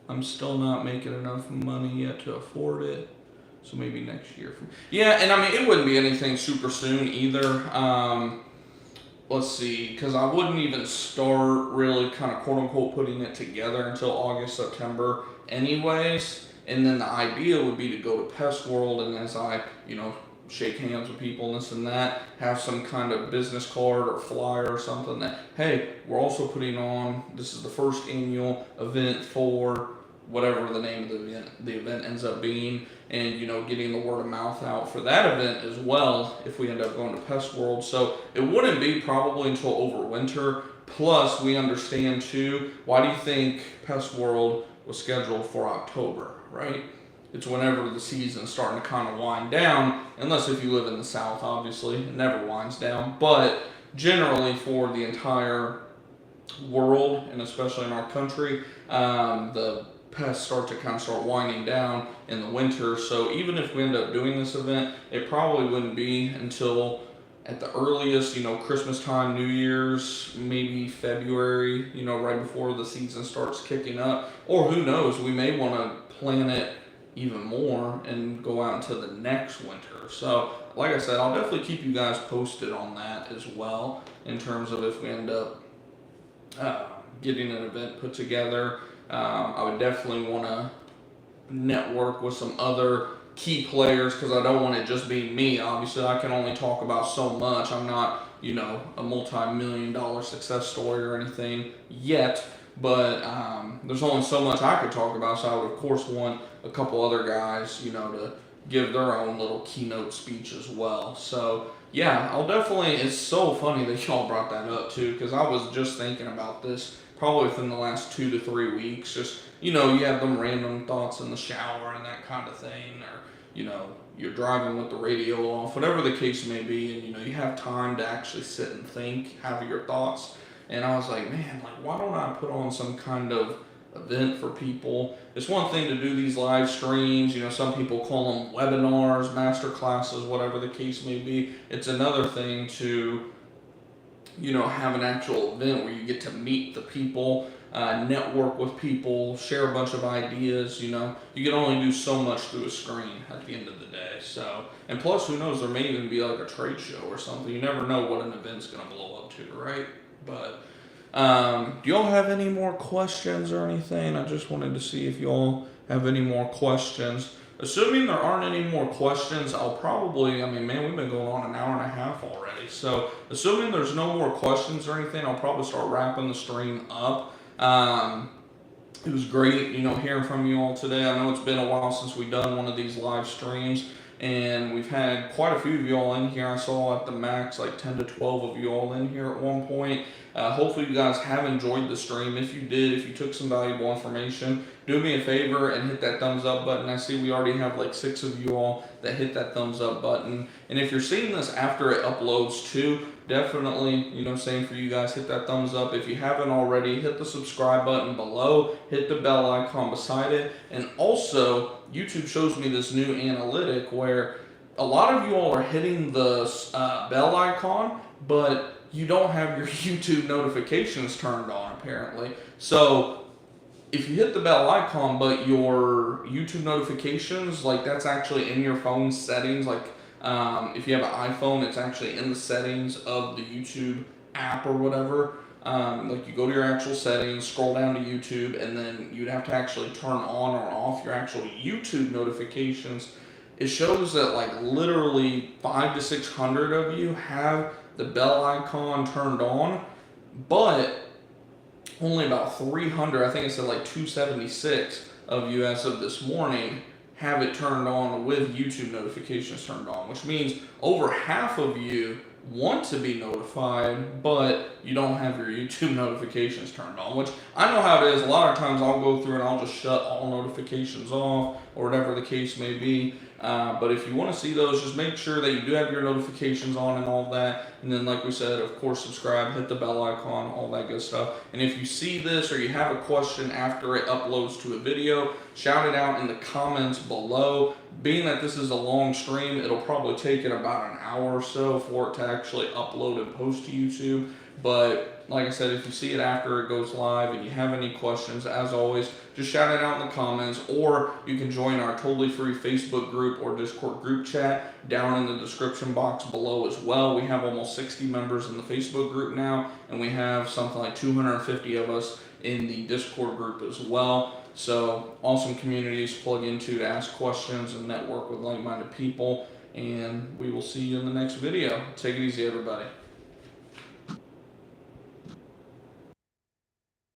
I'm still not making enough money yet to afford it. So maybe next year. Yeah, and it wouldn't be anything super soon either. Let's see, because I wouldn't even start really kind of quote unquote putting it together until August, September anyways. And then the idea would be to go to Pest World, and as I, shake hands with people and this and that, have some kind of business card or flyer or something that, hey, we're also putting on, this is the first annual event for whatever the name of the event ends up being, and getting the word of mouth out for that event as well if we end up going to Pest World. So it wouldn't be probably until over winter. Plus, we understand too, why do you think Pest World was scheduled for October, right? It's whenever the season's starting to kind of wind down, unless if you live in the South, obviously, it never winds down. But generally for the entire world, and especially in our country, the pests start winding down in the winter. So even if we end up doing this event, it probably wouldn't be until at the earliest, Christmas time, New Year's, maybe February, right before the season starts kicking up. Or who knows, we may want to plan it even more and go out into the next winter. So like I said, I'll definitely keep you guys posted on that as well, in terms of if we end up getting an event put together. I would definitely want to network with some other key players, because I don't want it just be me. Obviously, I can only talk about so much. I'm not, a multi-million-dollar success story or anything yet, but there's only so much I could talk about. So I would, of course, want a couple other guys, to give their own little keynote speech as well. So yeah, I'll definitely, it's so funny that y'all brought that up too, because I was just thinking about this probably within the last 2 to 3 weeks. Just, you have them random thoughts in the shower and that kind of thing, or, you're driving with the radio off, whatever the case may be, and, you have time to actually sit and think, have your thoughts. And I was like, man, why don't I put on some kind of event for people? It's one thing to do these live streams, some people call them webinars, master classes, whatever the case may be. It's another thing to, have an actual event where you get to meet the people, network with people, share a bunch of ideas. You can only do so much through a screen at the end of the day. So, and plus, who knows, there may even be like a trade show or something. You never know what an event's going to blow up to, right? But do y'all have any more questions or anything? I just wanted to see if y'all have any more questions. Assuming there aren't any more questions, I'll probably, we've been going on an hour and a half already. So assuming there's no more questions or anything, I'll probably start wrapping the stream up. It was great, hearing from you all today. I know it's been a while since we've done one of these live streams, and we've had quite a few of you all in here. I saw at the max 10 to 12 of you all in here at one point. Hopefully you guys have enjoyed the stream. If you did, if you took some valuable information, do me a favor and hit that thumbs up button. I see we already have 6 of you all that hit that thumbs up button. And if you're seeing this after it uploads too, definitely, same for you guys, hit that thumbs up. If you haven't already, hit the subscribe button below, hit the bell icon beside it. And also, YouTube shows me this new analytic where a lot of you all are hitting the bell icon, but you don't have your YouTube notifications turned on, apparently. So if you hit the bell icon, but your YouTube notifications, that's actually in your phone settings, if you have an iPhone, it's actually in the settings of the YouTube app or whatever. You go to your actual settings, scroll down to YouTube, and then you'd have to actually turn on or off your actual YouTube notifications. It shows that literally 500 to 600 of you have the bell icon turned on, but only about 300, I think it said 276 of you as of this morning have it turned on with YouTube notifications turned on, which means over half of you want to be notified, but you don't have your YouTube notifications turned on, which I know how it is. A lot of times I'll go through and I'll just shut all notifications off or whatever the case may be. But if you want to see those, just make sure that you do have your notifications on and all that. And then, like we said, of course, subscribe, hit the bell icon, all that good stuff. And if you see this or you have a question after it uploads to a video, shout it out in the comments below. Being that this is a long stream, it'll probably take it about an hour or so for it to actually upload and post to YouTube. But like I said, if you see it after it goes live and you have any questions, as always, just shout it out in the comments, or you can join our totally free Facebook group or Discord group chat down in the description box below as well. We have almost 60 members in the Facebook group now, and we have something like 250 of us in the Discord group as well. So awesome communities to plug into to ask questions and network with like-minded people. And we will see you in the next video. Take it easy, everybody.